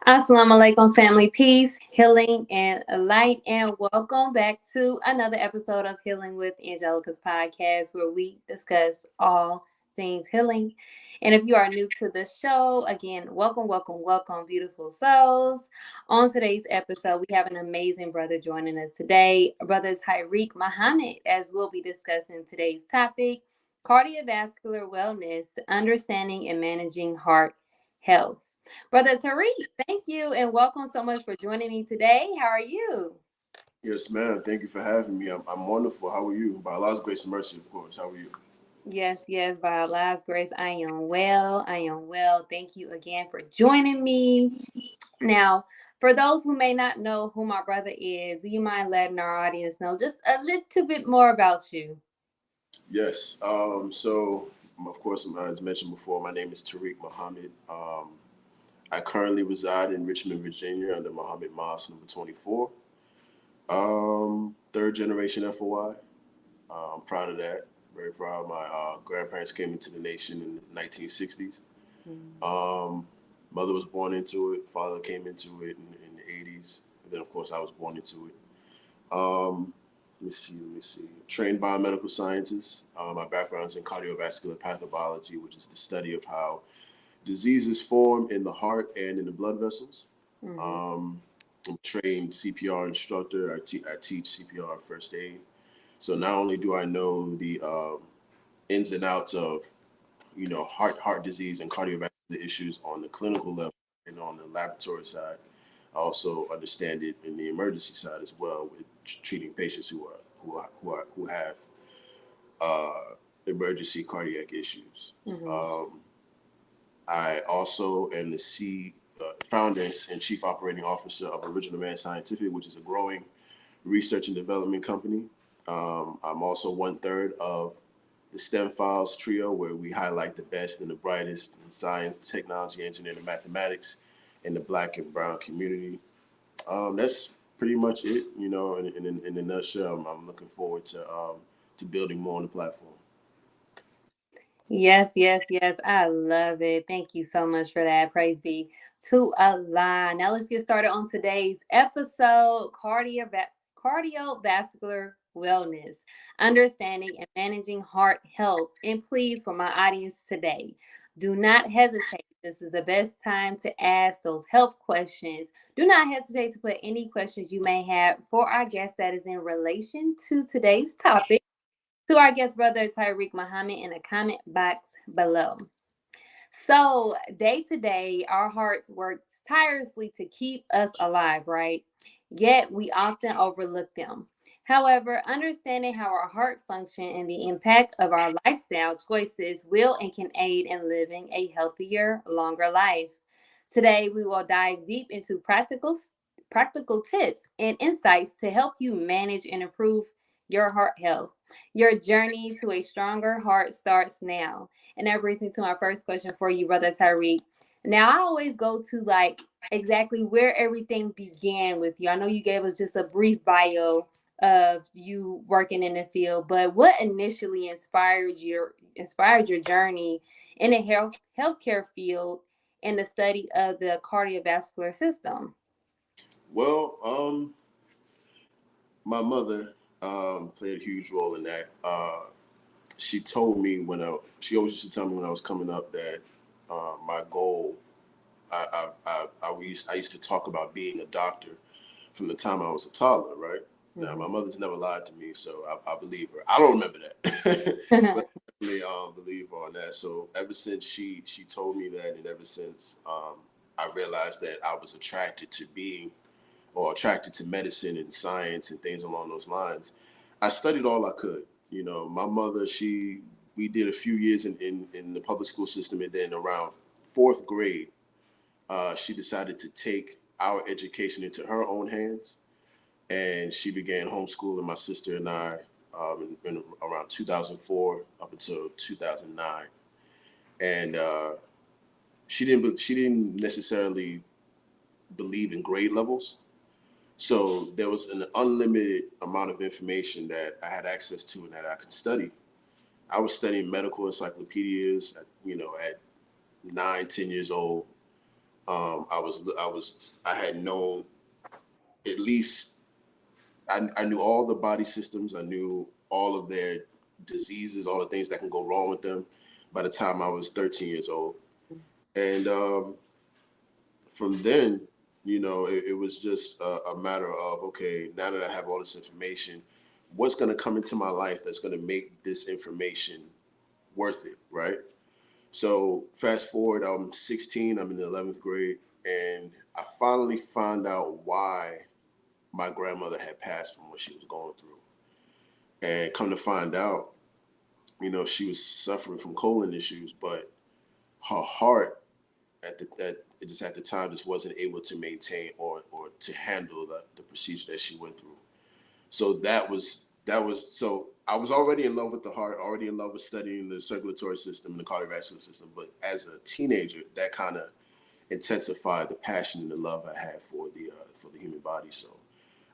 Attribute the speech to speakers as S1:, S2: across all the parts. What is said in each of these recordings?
S1: Assalamu alaikum, family, peace, healing, and light, and welcome back to another episode of Healing with Angelica's podcast, where we discuss all things healing. And if you are new to the show, again, welcome, welcome, welcome, beautiful souls. On today's episode, we have an amazing brother joining us today, brother Tariq Muhammad, as we'll be discussing today's topic: cardiovascular wellness, understanding and managing heart health. Brother Tariq, thank you and welcome so much for joining me today. How are you?
S2: Yes, ma'am. Thank you for having me. I'm wonderful. How are you? By Allah's grace and mercy, of course. How are you?
S1: Yes, yes, by Allah's grace, I am well. I am well. Thank you again for joining me. Now, for those who may not know who my brother is, do you mind letting our audience know just a little bit more about you?
S2: Yes. Of course, as mentioned before, my name is Tariq Muhammad. I currently reside in Richmond, Virginia, under Muhammad Mosque number 24. Third generation FOI. I'm proud of that. Very proud. My grandparents came into the nation in the 1960s.
S1: Mm.
S2: Um, Mother was born into it. Father came into it in the 80s. And then, of course, I was born into it. Um, let me see. Trained biomedical scientist. My background is in cardiovascular pathology, which is the study of how diseases form in the heart and in the blood vessels.
S1: Mm-hmm.
S2: Um, I'm a trained CPR instructor. I teach CPR and first aid. So not only do I know the ins and outs of heart disease and cardiovascular issues on the clinical level and on the laboratory side, I also understand it in the emergency side as well with treating patients who have emergency cardiac issues.
S1: Mm-hmm.
S2: Um, I also am the founder and chief operating officer of Original Man Scientific, which is a growing research and development company. I'm also one third of the STEM Files trio, where we highlight the best and the brightest in science, technology, engineering, and mathematics in the Black and Brown community. That's pretty much it, in a nutshell. I'm looking forward to building more on the platform.
S1: Yes, yes, yes. I love it. Thank you so much for that. Praise be to Allah. Now let's get started on today's episode: cardiovascular wellness, understanding and managing heart health. And please, for my audience today, do not hesitate. This is the best time to ask those health questions. Do not hesitate to put any questions you may have for our guest that is in relation to today's topic to our guest brother Tariq Muhammad in the comment box below. So, day to day, our hearts work tirelessly to keep us alive, right? Yet we often overlook them. However, understanding how our heart function and the impact of our lifestyle choices will and can aid in living a healthier, longer life. Today, we will dive deep into practical tips and insights to help you manage and improve your heart health. Your journey to a stronger heart starts now. And that brings me to my first question for you, Brother Tariq. Now, I always go to like exactly where everything began with you. I know you gave us just a brief bio of you working in the field, but what initially inspired your journey in the healthcare field and the study of the cardiovascular system?
S2: Well, my mother played a huge role in that. She told me she always used to tell me when I was coming up that my goal, I used to talk about being a doctor from the time I was a toddler, right? Now, my
S1: Mm-hmm.
S2: mother's never lied to me, so I believe her. I don't remember that, but I definitely believe her on that. So ever since she told me that, and ever since I realized that I was attracted to medicine and science and things along those lines, I studied all I could. My mother, we did a few years in the public school system, and then around fourth grade, she decided to take our education into her own hands, and she began homeschooling my sister and I in around 2004 up until 2009. And she didn't necessarily believe in grade levels. So there was an unlimited amount of information that I had access to and that I could study. I was studying medical encyclopedias at 9, 10 years old. I had known at least, I knew all the body systems. I knew all of their diseases, all the things that can go wrong with them by the time I was 13 years old. And from then, it was just a matter of, okay, now that I have all this information, what's going to come into my life that's going to make this information worth it, right? So fast forward, I'm 16, I'm in the 11th grade, and I finally found out why my grandmother had passed from what she was going through. And come to find out, she was suffering from colon issues, but her heart at the time just wasn't able to maintain or to handle the procedure that she went through. So so I was already in love with the heart, already in love with studying the circulatory system and the cardiovascular system. But as a teenager, that kind of intensified the passion and the love I had for the human body. So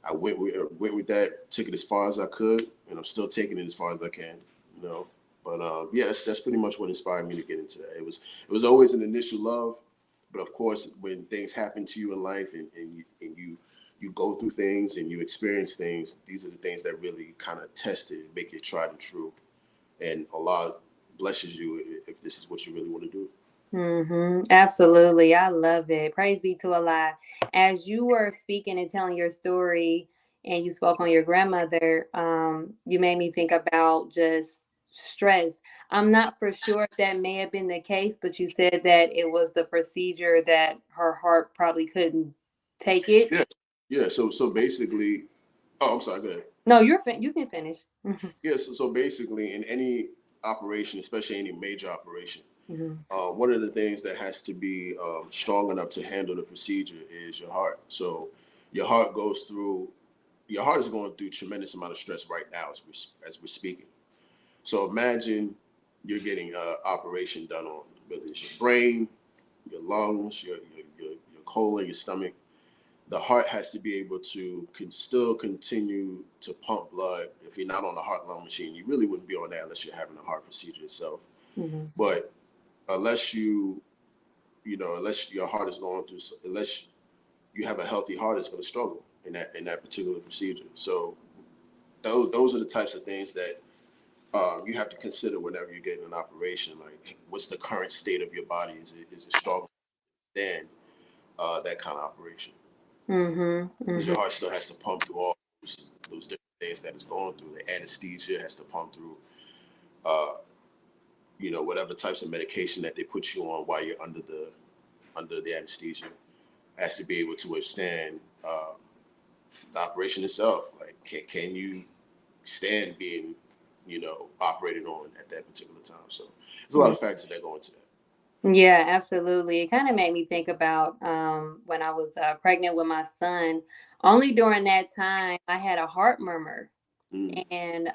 S2: I went with that, took it as far as I could, and I'm still taking it as far as I can. You know, but yeah, that's pretty much what inspired me to get into that. It was always an initial love, but of course, when things happen to you in life and you go through things and you experience things, these are the things that really kind of test it and make it tried and true. And Allah blesses you if this is what you really want to do.
S1: Absolutely. I love it. Praise be to Allah. As you were speaking and telling your story and you spoke on your grandmother, you made me think about just stress. I'm not for sure if that may have been the case, but you said that it was the procedure that her heart probably couldn't take it.
S2: Yeah, yeah. So basically, oh, I'm sorry. Go ahead.
S1: No, you can finish.
S2: Yeah. So basically, in any operation, especially any major operation,
S1: Mhm.
S2: one of the things that has to be strong enough to handle the procedure is your heart. So your heart goes through. Your heart is going through tremendous amount of stress right now as we're speaking. So imagine you're getting an operation done on whether it's your brain, your lungs, your colon, your stomach. The heart has to be able to still continue to pump blood. If you're not on a heart lung machine, you really wouldn't be on that unless you're having a heart procedure itself.
S1: Mhm.
S2: But unless unless your heart is going through, unless you have a healthy heart, it's going to struggle in that particular procedure. So those are the types of things that you have to consider whenever you're getting an operation. Like, what's the current state of your body? Is it strong than that kind of operation?
S1: Mhm.
S2: Because your
S1: Mhm.
S2: heart still has to pump through all those different things that it's going through. The anesthesia has to pump through, uh, whatever types of medication that they put you on while you're under the anesthesia has to be able to withstand the operation itself. Like, can you stand being, operated on at that particular time? So there's a lot of factors that go into that.
S1: Yeah, absolutely. It kind of made me think about when I was pregnant with my son. Only during that time, I had a heart murmur.
S2: Mm,
S1: And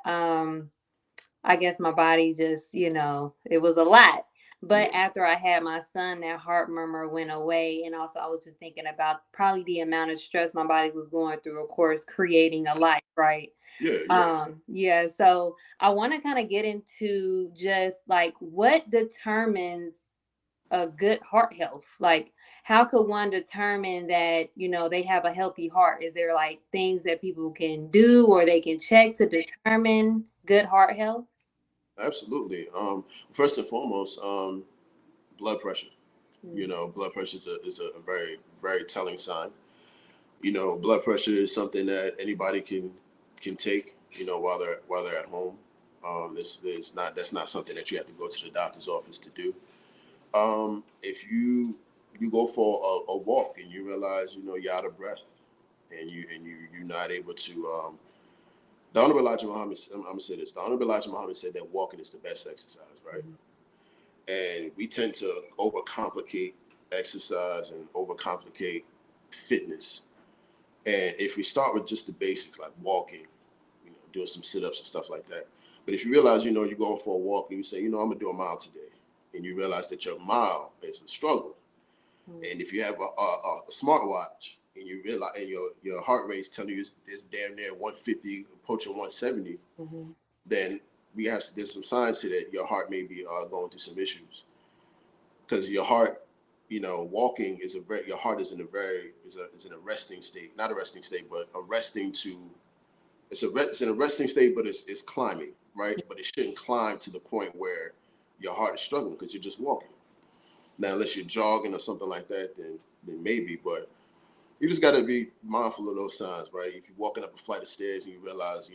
S1: I guess my body just, it was a lot. But
S2: yeah,
S1: after I had my son, that heart murmur went away. And also, I was just thinking about probably the amount of stress my body was going through, of course, creating a life, right?
S2: yeah, yeah.
S1: Yeah. So I want to kind of get into just like what determines a good heart health? Like, how could one determine that, they have a healthy heart? Is there like things that people can do or they can check to determine good heart health?
S2: Absolutely. First and foremost, blood pressure.
S1: Mm.
S2: Blood pressure is a very, very telling sign. Blood pressure is something that anybody can take. While they're at home. This not that's not something that you have to go to the doctor's office to do. If you go for a walk and you realize you're out of breath and you're not able to. The Honorable Elijah Muhammad, I'm gonna say this. The Honorable Elijah Muhammad said that walking is the best exercise, right?
S1: Mhm.
S2: And we tend to overcomplicate exercise and overcomplicate fitness. And if we start with just the basics like walking, doing some sit-ups and stuff like that. But if you realize, you're going for a walk and you say, I'm gonna do a mile today, and you realize that your mile is a struggle.
S1: Mhm.
S2: And if you have a smartwatch and you realize and your heart rate's telling you it's damn near 150, approaching 170,
S1: Mhm.
S2: then there's some signs to that your heart may be going through some issues because your heart walking is your heart is in a is in a resting state, not a resting state, but a resting to, it's in a resting state, but it's climbing, right? But it shouldn't climb to the point where your heart is struggling because you're just walking. Now, unless you're jogging or something like that, then maybe, but you just got to be mindful of those signs, right? If you're walking up a flight of stairs and you realize,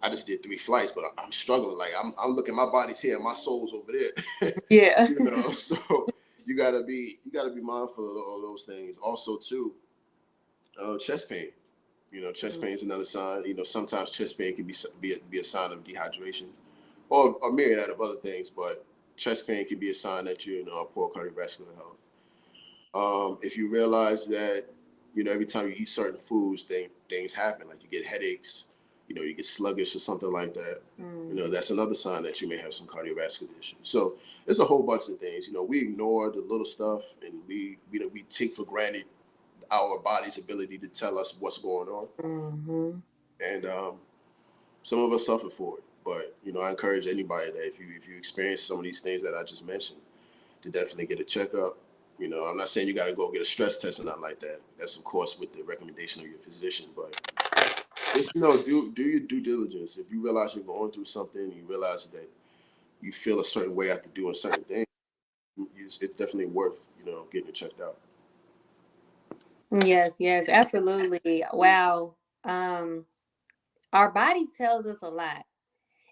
S2: I just did 3 flights, but I'm struggling. Like I'm looking, my body's here, my soul's over there.
S1: Yeah.
S2: So you gotta be mindful of all those things. Also, too, chest pain. Chest pain is another sign. Sometimes chest pain can be a sign of dehydration, or a myriad of other things. But chest pain can be a sign that you're in poor cardiovascular health. If you realize that, every time you eat certain foods, things happen. Like you get headaches, you get sluggish or something like that. That's another sign that you may have some cardiovascular issues. So there's a whole bunch of things. We ignore the little stuff, and we take for granted our body's ability to tell us what's going on.
S1: Mm-hmm.
S2: And some of us suffer for it. But I encourage anybody that if you experience some of these things that I just mentioned, to definitely get a checkup. I'm not saying you got to go get a stress test or nothing like that. That's of course with the recommendation of your physician, but just do your due diligence. If you realize you're going through something, you realize that you feel a certain way after doing certain things, it's definitely worth getting it checked out.
S1: Yes, yes, absolutely. Wow. Um, our body tells us a lot.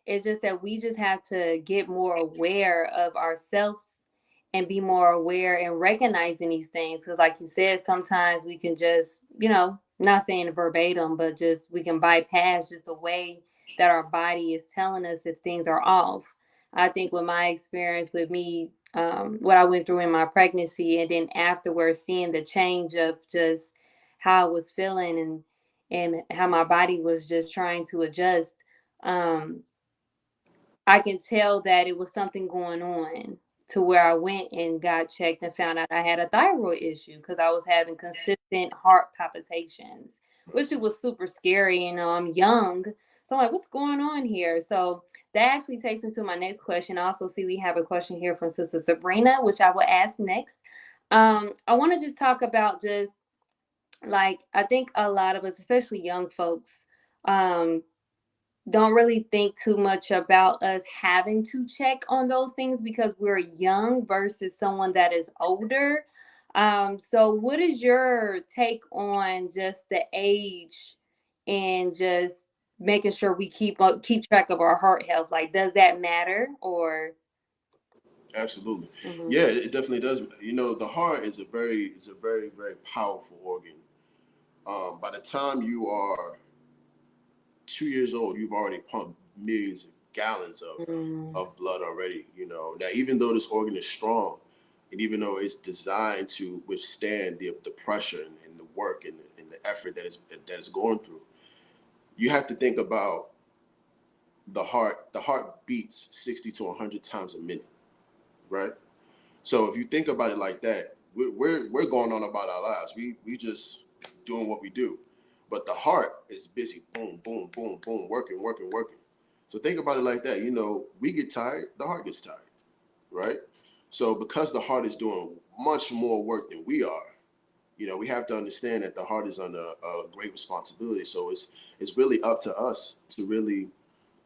S1: It's just that we just have to get more aware of ourselves and be more aware and recognizing these things. Because, like you said, sometimes we can just, not saying verbatim, but just we can bypass just the way that our body is telling us if things are off. I think with my experience with me, what I went through in my pregnancy, and then afterwards seeing the change of just how I was feeling and how my body was just trying to adjust. Um, I can tell that it was something going on, to where I went and got checked and found out I had a thyroid issue because I was having consistent heart palpitations, which it was super scary. I'm young. So I'm like, what's going on here? So that actually takes me to my next question. I also see we have a question here from Sister Sabrina, which I will ask next. I want to just talk about just like, I think a lot of us, especially young folks, um, don't really think too much about us having to check on those things because we're young versus someone that is older. So what is your take on just the age and just making sure we keep track of our heart health? Like, does that matter or?
S2: Absolutely.
S1: Mhm.
S2: Yeah, it definitely does. The heart is a very, very powerful organ. By the time you are 2 years old, you've already pumped millions of gallons
S1: Mm.
S2: of blood already. Now, even though this organ is strong, and even though it's designed to withstand the pressure and the work and the effort that it's going through, you have to think about the heart. The heart beats 60 to 100 times a minute, right? So if you think about it like that, we're going on about our lives. We just doing what we do, but the heart is busy, boom, boom, boom, boom, working, working, working. So think about it like that. We get tired, the heart gets tired, right? So because the heart is doing much more work than we are, we have to understand that the heart is under a great responsibility. So it's really up to us to really,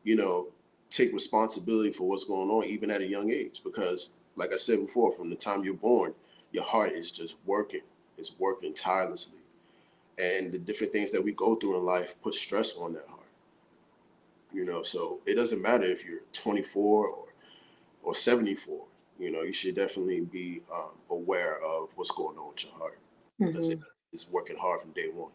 S2: you know, take responsibility for what's going on, even at a young age. Because, like I said before, from the time you're born, your heart is just working. It's working tirelessly. And the different things that we go through in life put stress on that heart. So it doesn't matter if you're 24 or 74. You should definitely be aware of what's going on with your heart because
S1: Mhm.
S2: it's working hard from day one.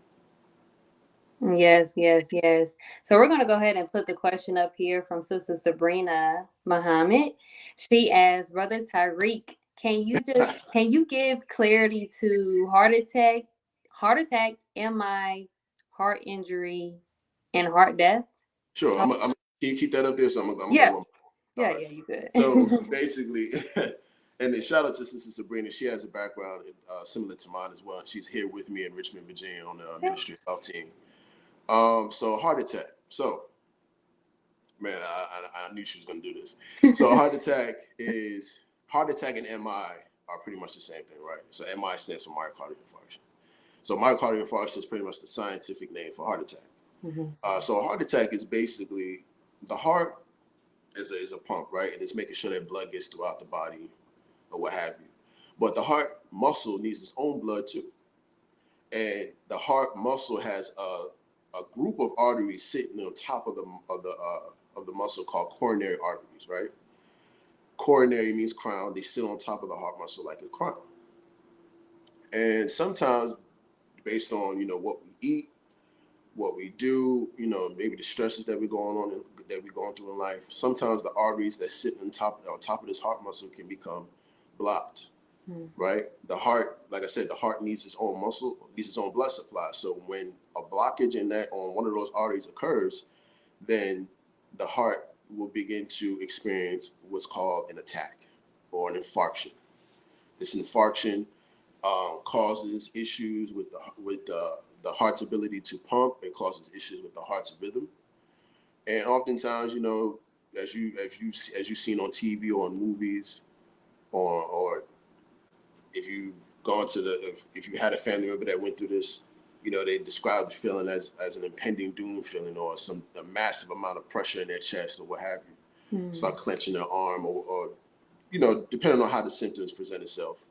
S1: Yes, yes, yes. So we're going to go ahead and put the question up here from Sister Sabrina Muhammad. She asks, Brother Tariq, can you give clarity to heart attack, MI, heart injury, and heart death?
S2: Sure,
S1: Oh,
S2: can you keep that up there? So I'm gonna
S1: yeah,
S2: go. All
S1: yeah,
S2: right.
S1: yeah. You good?
S2: So basically, and then shout out to Sister Sabrina. She has a background similar to mine as well. She's here with me in Richmond, Virginia, on the Ministry of Health team. So heart attack. So man, I knew she was gonna do this. So heart attack and MI. are pretty much the same thing, right? So MI stands for myocardial infarction. So myocardial infarction is pretty much the scientific name for heart attack. So a heart attack is basically the heart is a pump, right? And it's making sure that blood gets throughout the body or what have you. But the heart muscle needs its own blood too. And the heart muscle has a group of arteries sitting on top of the muscle called coronary arteries, right? Coronary means crown. They sit on top of the heart muscle like a crown. And sometimes, based on what we eat, what we do, maybe the stresses that we're going through in life, sometimes the arteries that sit on top of this heart muscle can become blocked. Right? The heart, like I said, the heart needs its own muscle, needs its own blood supply. So when a blockage on one of those arteries occurs, then the heart will begin to experience what's called an attack or an infarction. This infarction causes issues with the heart's ability to pump. It causes issues with the heart's rhythm, and oftentimes, as you've seen on TV or on movies, or if you've gone to if you had a family member that went through this, they describe the feeling as an impending doom feeling, or a massive amount of pressure in their chest or what have you. Start clenching their arm, or depending on how the symptoms present itself.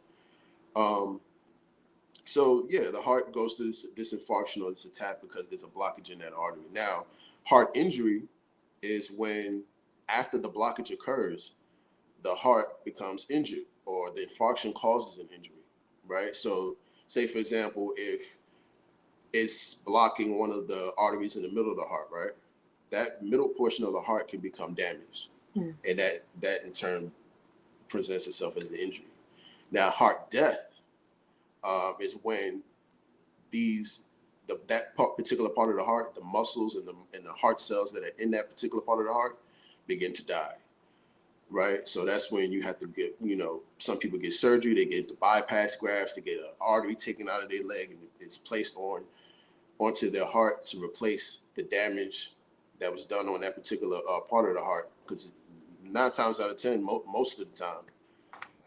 S2: So yeah, the heart goes through this infarction or this attack because there's a blockage in that artery. Now, heart injury is when after the blockage occurs, the heart becomes injured or the infarction causes an injury, right? So say, for example, if it's blocking one of the arteries in the middle of the heart, right? That middle portion of the heart can become damaged. And that in turn presents itself as an injury. Now, heart death is when particular part of the heart, the muscles and the heart cells that are in that particular part of the heart begin to die. Right. So that's when you have to get, some people get surgery, they get the bypass grafts, they get an artery taken out of their leg and it's placed onto their heart to replace the damage that was done on that particular part of the heart. Because 9 times out of 10, most of the time,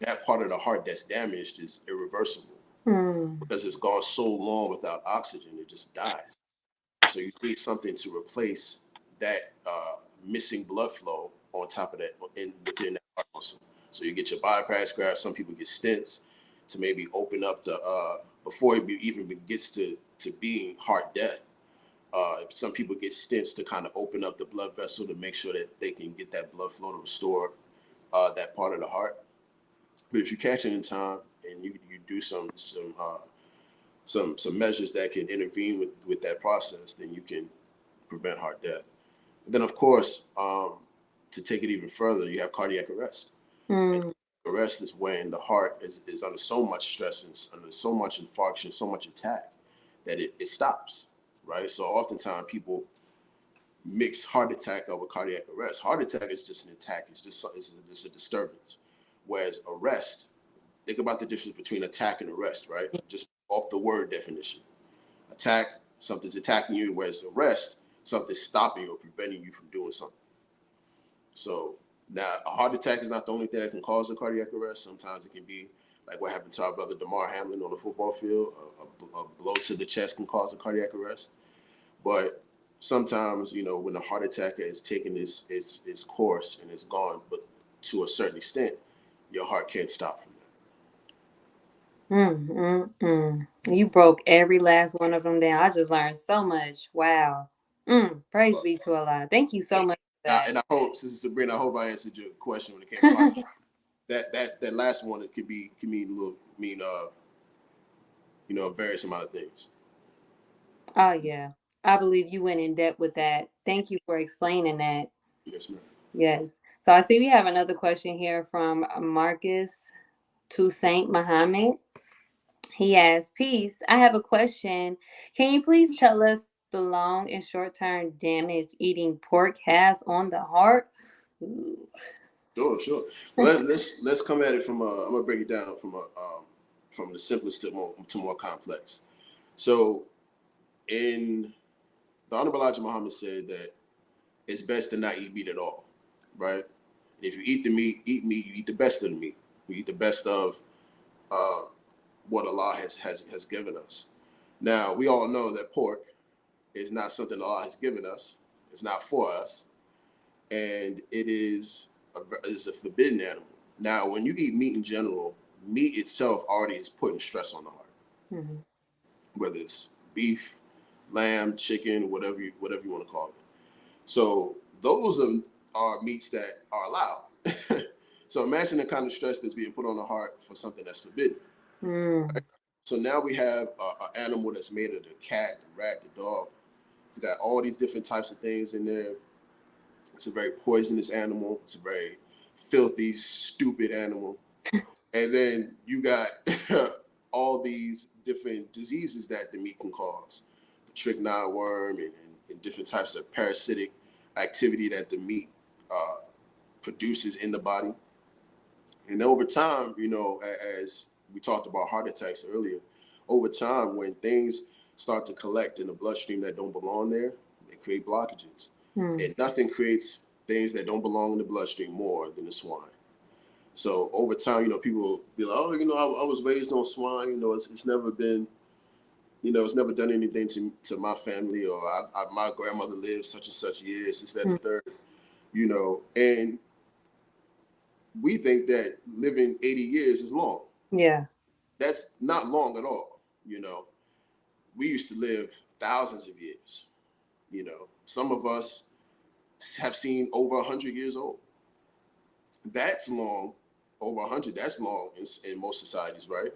S2: that part of the heart that's damaged is irreversible because it's gone so long without oxygen, it just dies. So you need something to replace that missing blood flow on top of that within that heart muscle. So you get your bypass graft. Some people get stents to maybe open up before it even gets to being heart death. Some people get stents to kind of open up the blood vessel to make sure that they can get that blood flow to restore that part of the heart. But if you catch it in time and you do some measures that can intervene with that process, then you can prevent heart death. And then, of course, to take it even further, you have cardiac arrest. And arrest is when the heart is under so much stress and under so much infarction, so much attack that it stops, right? So oftentimes people mix heart attack up with cardiac arrest. Heart attack is just an attack. It's just a disturbance. Whereas arrest, think about the difference between attack and arrest, right? Just off the word definition. Attack, something's attacking you, whereas arrest, something's stopping you or preventing you from doing something. So now a heart attack is not the only thing that can cause a cardiac arrest. Sometimes it can be like what happened to our brother Damar Hamlin on the football field. A blow to the chest can cause a cardiac arrest. But sometimes, when the heart attack is taking its course and it's gone, but to a certain extent, your heart can't stop from that.
S1: You broke every last one of them down. I just learned so much. Wow. Praise be to Allah. Thank you so much for that.
S2: And I hope, Sister Sabrina, I hope I answered your question when it came to heart. that last one, it can mean a various amount of things.
S1: Oh yeah. I believe you went in depth with that. Thank you for explaining that.
S2: Yes, ma'am.
S1: Yes. So I see we have another question here from Marcus Toussaint Muhammad. He asks, peace, I have a question. Can you please tell us the long and short-term damage eating pork has on the heart? Ooh.
S2: Sure. Let's come at it from I'm gonna break it down from the simplest to more complex. So in the Honorable Elijah Muhammad said that it's best to not eat meat at all, right? And if you eat the meat, you eat the best of the meat. You eat the best of what Allah has given us. Now, we all know that pork is not something Allah has given us. It's not for us, and it is a forbidden animal. Now, when you eat meat in general, meat itself already is putting stress on the heart,
S1: Mm-hmm.
S2: whether it's beef, lamb, chicken, whatever you want to call it. So those are meats that are allowed. So imagine the kind of stress that's being put on the heart for something that's forbidden.
S1: Mm.
S2: Right? So now we have an animal that's made of the cat, the rat, the dog. It's got all these different types of things in there. It's a very poisonous animal. It's a very filthy, stupid animal. And then you got all these different diseases that the meat can cause. The trichina worm and different types of parasitic activity that the meat produces in the body. And over time, as we talked about heart attacks earlier, over time, when things start to collect in the bloodstream that don't belong there, they create blockages.
S1: Mm.
S2: And nothing creates things that don't belong in the bloodstream more than the swine. So over time, people will be like, oh, I was raised on swine. It's never been, it's never done anything to my family, or my grandmother lived such and such years, this, that, and the third, and we think that living 80 years is long.
S1: Yeah.
S2: That's not long at all. We used to live thousands of years. Some of us have seen over 100 years old. That's long. Over 100, that's long in most societies, right?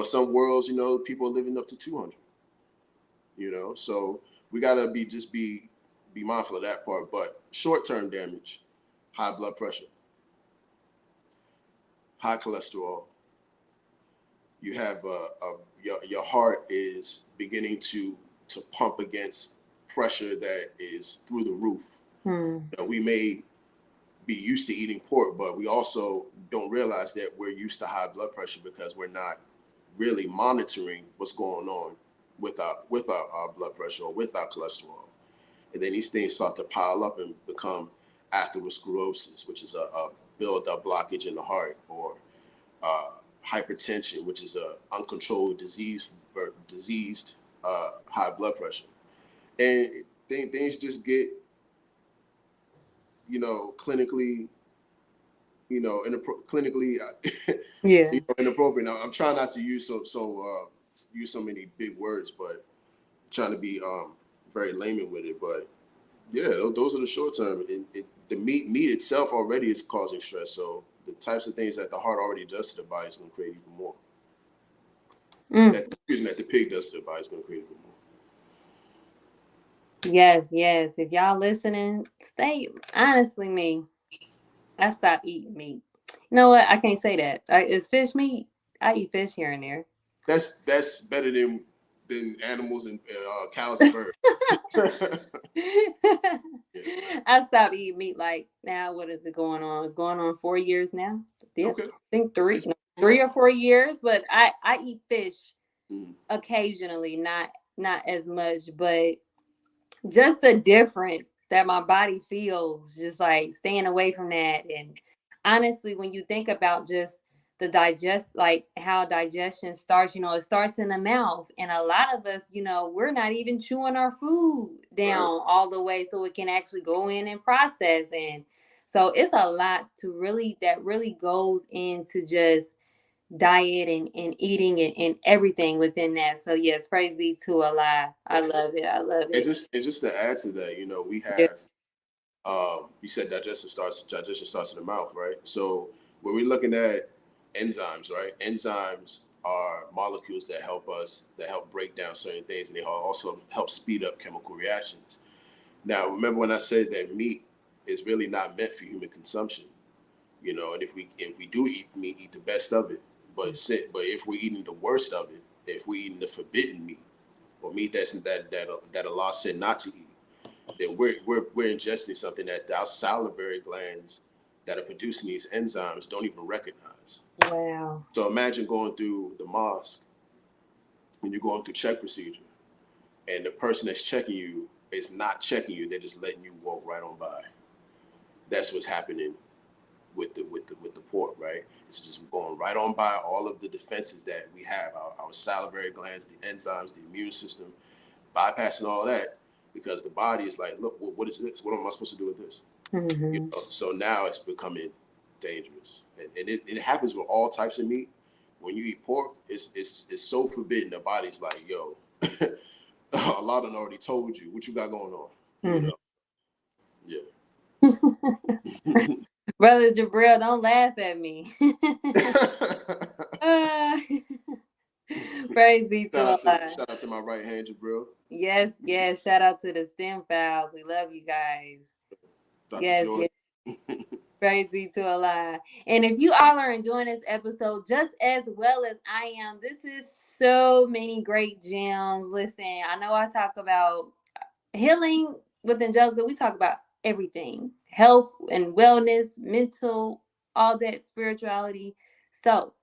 S2: Some worlds, people are living up to 200. So we gotta be mindful of that part. But short-term damage, high blood pressure, high cholesterol. You have your heart is beginning to pump against pressure that is through the roof.
S1: Mm.
S2: We may be used to eating pork, but we also don't realize that we're used to high blood pressure because we're not really monitoring what's going on with our blood pressure or with our cholesterol. And then these things start to pile up and become atherosclerosis, which is a build-up blockage in the heart, or hypertension, which is a uncontrolled diseased high blood pressure. And things just get, clinically, clinically
S1: Yeah.
S2: inappropriate. Now, I'm trying not to use so many big words, but trying to be very layman with it. But yeah, those are the short term. The meat itself already is causing stress. So the types of things that the heart already does to the body is going to create even more.
S1: Mm.
S2: That the pig does to the body is going to create even more.
S1: Yes, yes. If y'all listening, honestly, me, I stopped eating meat. You know what? I can't say that. Is fish meat? I eat fish here and there.
S2: That's better than animals and cows and birds. Yes,
S1: I stopped eating meat like now. What is it going on? It's going on 4 years now. Yeah,
S2: okay.
S1: I think 3 or 4 years. But I eat fish
S2: Mm.
S1: occasionally, not as much, but just the difference that my body feels just like staying away from that. And honestly, when you think about just like how digestion starts, it starts in the mouth, and a lot of us, we're not even chewing our food down
S2: Right.
S1: all the way so it can actually go in and process. And so it's a lot that really goes into just diet and eating and everything within that. So yes, praise be to Allah. I love it. I love
S2: And
S1: it.
S2: just to add to that, we
S1: Yeah.
S2: have you said digestion starts in the mouth, right? So when we're looking at enzymes, right? Enzymes are molecules that help break down certain things, and they also help speed up chemical reactions. Now, remember when I said that meat is really not meant for human consumption, and if we do eat meat, eat the best of it. But if we're eating the worst of it, if we're eating the forbidden meat, or meat that Allah said not to eat, then we're ingesting something that our salivary glands that are producing these enzymes don't even recognize.
S1: Wow.
S2: So imagine going through the mosque and you're going through check procedure, and the person that's checking you is not checking you; they're just letting you walk right on by. That's what's happening with the pork, right? It's just going right on by all of the defenses that we have, our salivary glands, the enzymes, the immune system, bypassing all that, because the body is like, look, what is this? What am I supposed to do with this?
S1: Mm-hmm.
S2: So now it's becoming dangerous, and it happens with all types of meat. When you eat pork, it's so forbidden. The body's like, yo, a lot of them already told you what you got going on.
S1: Mm-hmm.
S2: Yeah.
S1: Brother Jabril, don't laugh at me. uh, praise be to Allah.
S2: Shout out to my right hand, Jabril.
S1: Yes, yes. Shout out to the STEM files. We love you guys.
S2: Dr.
S1: Yes,
S2: Jordan.
S1: yes. Praise be to Allah. And if you all are enjoying this episode just as well as I am, this is so many great gems. Listen, I know I talk about healing with Angelica. We talk about everything, health and wellness, mental, all that, spirituality. So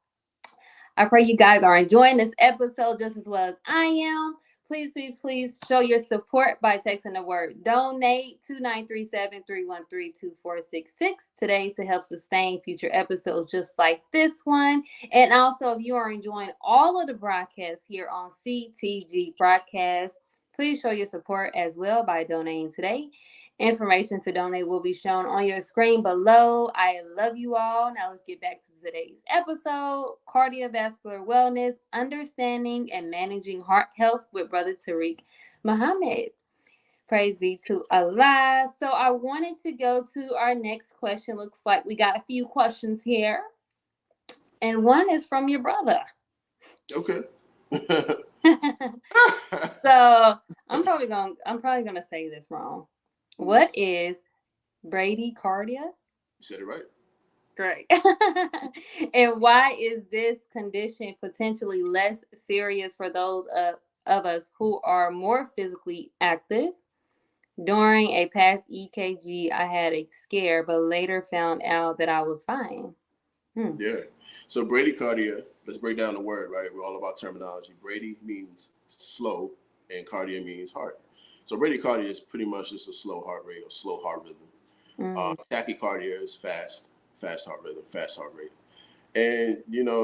S1: I pray you guys are enjoying this episode just as well as I am. Please, please, please show your support by texting the word donate to 937-313-2466 today to help sustain future episodes just like this one. And also, if you are enjoying all of the broadcasts here on CTG Broadcast, please show your support as well by donating today. Information to donate will be shown on your screen below. I love you all. Now let's get back to today's episode, Cardiovascular Wellness, Understanding and Managing Heart Health with Brother Tariq Muhammad. Praise be to Allah. So I wanted to go to our next question. Looks like we got a few questions here. And one is from your brother.
S2: Okay.
S1: So I'm probably gonna say this wrong. What is bradycardia?
S2: You said it right.
S1: Great. And why is this condition potentially less serious for those of us who are more physically active? During a past EKG, I had a scare, but later found out that I was fine.
S2: Yeah. So bradycardia, let's break down the word, right? We're all about terminology. Brady means slow, and cardia means heart. So bradycardia is pretty much just a slow heart rate or slow heart rhythm. Tachycardia is fast heart rhythm, fast heart rate. And,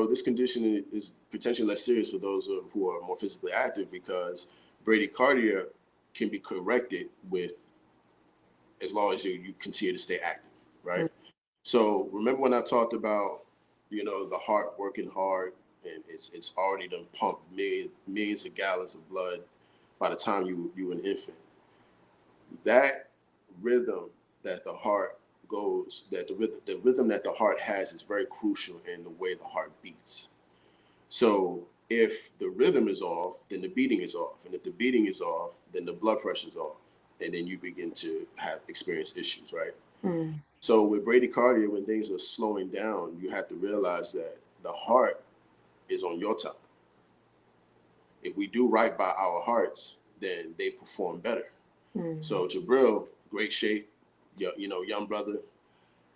S2: this condition is potentially less serious for those who are more physically active, because bradycardia can be corrected with, as long as you continue to stay active, right? So remember when I talked about, the heart working hard, and it's already done pumped millions of gallons of blood by the time you an infant. That rhythm that the heart goes, that the rhythm that the heart has is very crucial in the way the heart beats. So if the rhythm is off, then the beating is off, and if the beating is off, then the blood pressure is off, and then you begin to experience issues, right? So with bradycardia, when things are slowing down, you have to realize that the heart is on your time. If we do right by our hearts, then they perform better. So Jabril, great shape, young brother.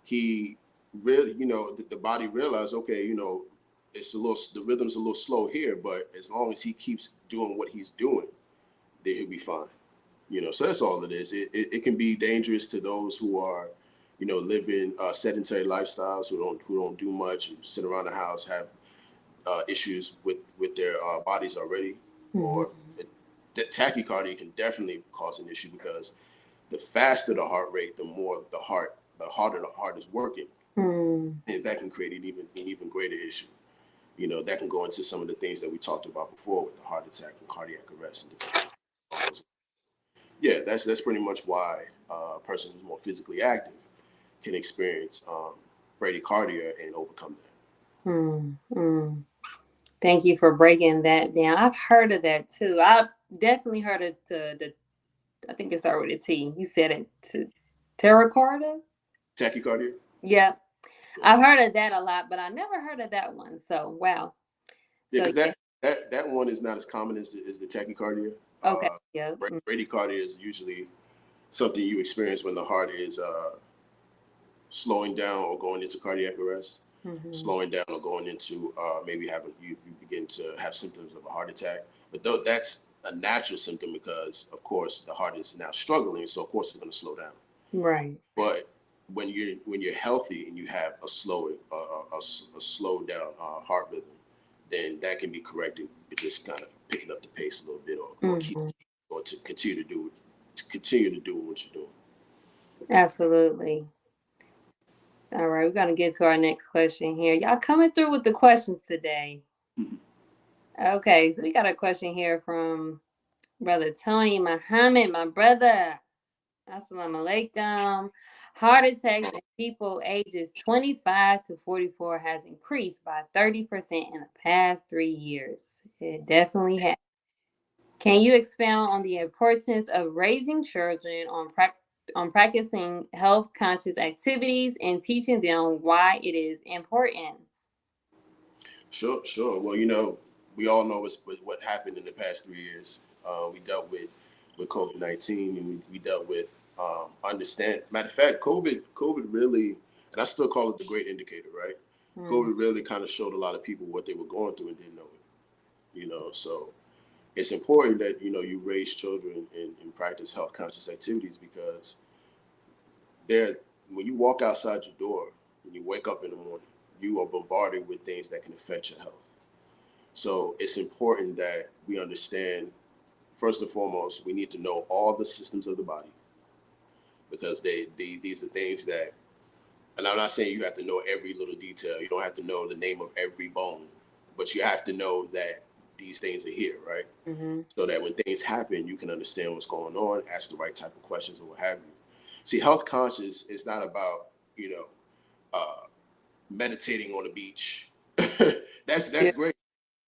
S2: He really, the body realized, okay, the rhythm's a little slow here, but as long as he keeps doing what he's doing, then he'll be fine. So that's all it is. It can be dangerous to those who are, living sedentary lifestyles, who don't do much, sit around the house, have issues with their bodies already, or the tachycardia can definitely cause an issue, because the faster the heart rate, the harder the heart is working, and that can create an even greater issue. That can go into some of the things that we talked about before with the heart attack and cardiac arrest and different things. Yeah, that's pretty much why a person who's more physically active can experience bradycardia and overcome that.
S1: Thank you for breaking that down. I've heard of that too. I've definitely heard of I think it started with a T. You said it. Teracardia?
S2: Tachycardia?
S1: Yeah. I've heard of that a lot, but I never heard of that one. So, wow.
S2: Yeah, because that one is not as common as the tachycardia.
S1: Okay. Yeah.
S2: Bradycardia is usually something you experience when the heart is slowing down or going into cardiac arrest, slowing down or going into maybe you begin to have symptoms of a heart attack. But though that's a natural symptom, because of course the heart is now struggling, so of course it's going to slow down.
S1: Right.
S2: But when you're healthy and you have a slowed down heart rhythm, then that can be corrected with just kind of picking up the pace a little bit, or keep
S1: Mm-hmm.
S2: or to continue to do what you're doing.
S1: Absolutely. All right, we're gonna get to our next question here. Y'all coming through with the questions today. Okay, so we got a question here from Brother Tony Muhammad, my brother. Assalamu alaikum. Heart attacks in people ages 25 to 44 has increased by 30% in the past 3 years. It definitely has. Can you expound on the importance of raising children on practicing health conscious activities and teaching them why it is important?
S2: Sure. Well, we all know what happened in the past 3 years. We dealt with COVID-19, and we dealt with understand. Matter of fact, COVID really, and I still call it the great indicator, right?
S1: Mm.
S2: COVID really kind of showed a lot of people what they were going through and didn't know it. So it's important that you raise children and practice health conscious activities, because they're when you walk outside your door, when you wake up in the morning, you are bombarded with things that can affect your health. So it's important that we understand, first and foremost, we need to know all the systems of the body, because these are things that, and I'm not saying you have to know every little detail. You don't have to know the name of every bone, but you have to know that these things are here, right?
S1: Mm-hmm.
S2: So that when things happen, you can understand what's going on, ask the right type of questions, or what have you. See, health conscious is not about, uh, meditating on the beach. That's
S1: Yeah.
S2: great.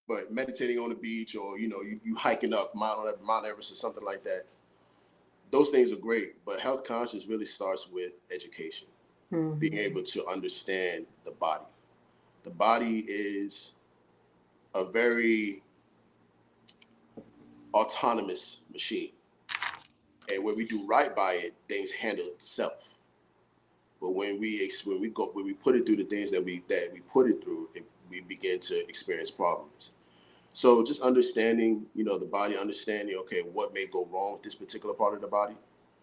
S2: But meditating on the beach, or you hiking up Mount Everest or something like that, those things are great. But health conscious really starts with education, being
S1: Mm-hmm.
S2: able to understand the body. The body is a very autonomous machine, and when we do right by it, things handle itself. But when we put it through the things that we put it through, we begin to experience problems. So just understanding, the body, understanding, okay, what may go wrong with this particular part of the body,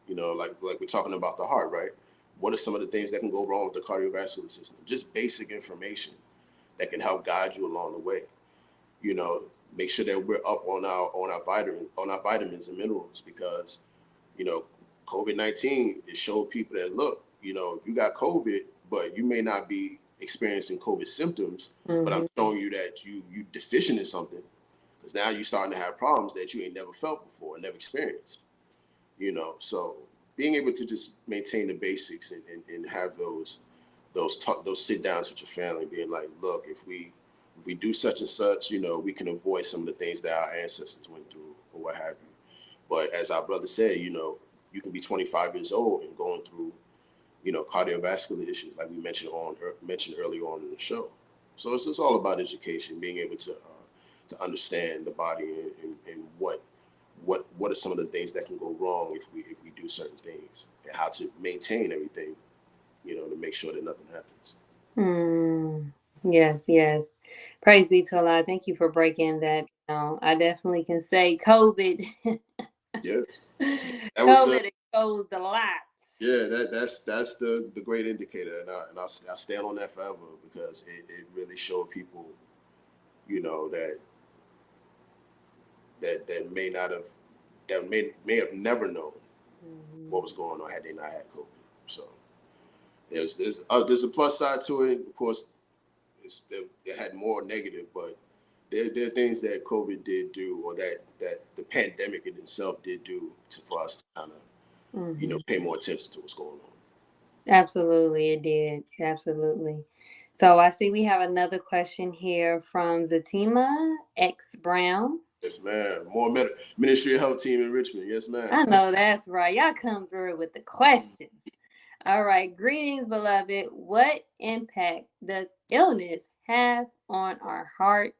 S2: like we're talking about the heart, right? What are some of the things that can go wrong with the cardiovascular system? Just basic information that can help guide you along the way. You know, Make sure that we're up on our vitamins and minerals, because you know, COVID-19, it showed people that, look, you got COVID, but you may not be experiencing COVID symptoms, but I'm
S1: Mm-hmm.
S2: showing you that you deficient in something, because now you're starting to have problems that you ain't never felt before, never experienced. So being able to just maintain the basics, and have those sit downs with your family, being like, look, if we do such and such, we can avoid some of the things that our ancestors went through, or what have you. But as our brother said, you can be 25 years old and going through, cardiovascular issues, like we mentioned earlier on in the show. So it's just all about education, being able to understand the body, and what are some of the things that can go wrong if we do certain things, and how to maintain everything, to make sure that nothing happens.
S1: Mm. Yes, yes. Praise be to Allah. Thank you for breaking that down. I definitely can say COVID.
S2: Yeah, that was the
S1: COVID exposed a lot.
S2: yeah that's the great indicator, and I stand on that forever, because it really showed people, that may not have that may have never known what
S1: Mhm.
S2: was going on had they not had COVID. So there's a plus side to it. Of course, it had more negative, but there are things that COVID did do, or that the pandemic in itself did do, for us to kind of
S1: Mhm.
S2: pay more attention to what's going on.
S1: Absolutely, it did. Absolutely. So I see we have another question here from Zatima X Brown.
S2: Yes, ma'am. More Ministry of Health team in Richmond. Yes, ma'am.
S1: I know that's right. Y'all come through with the questions. All right. Greetings, beloved. What impact does illness have on our heart?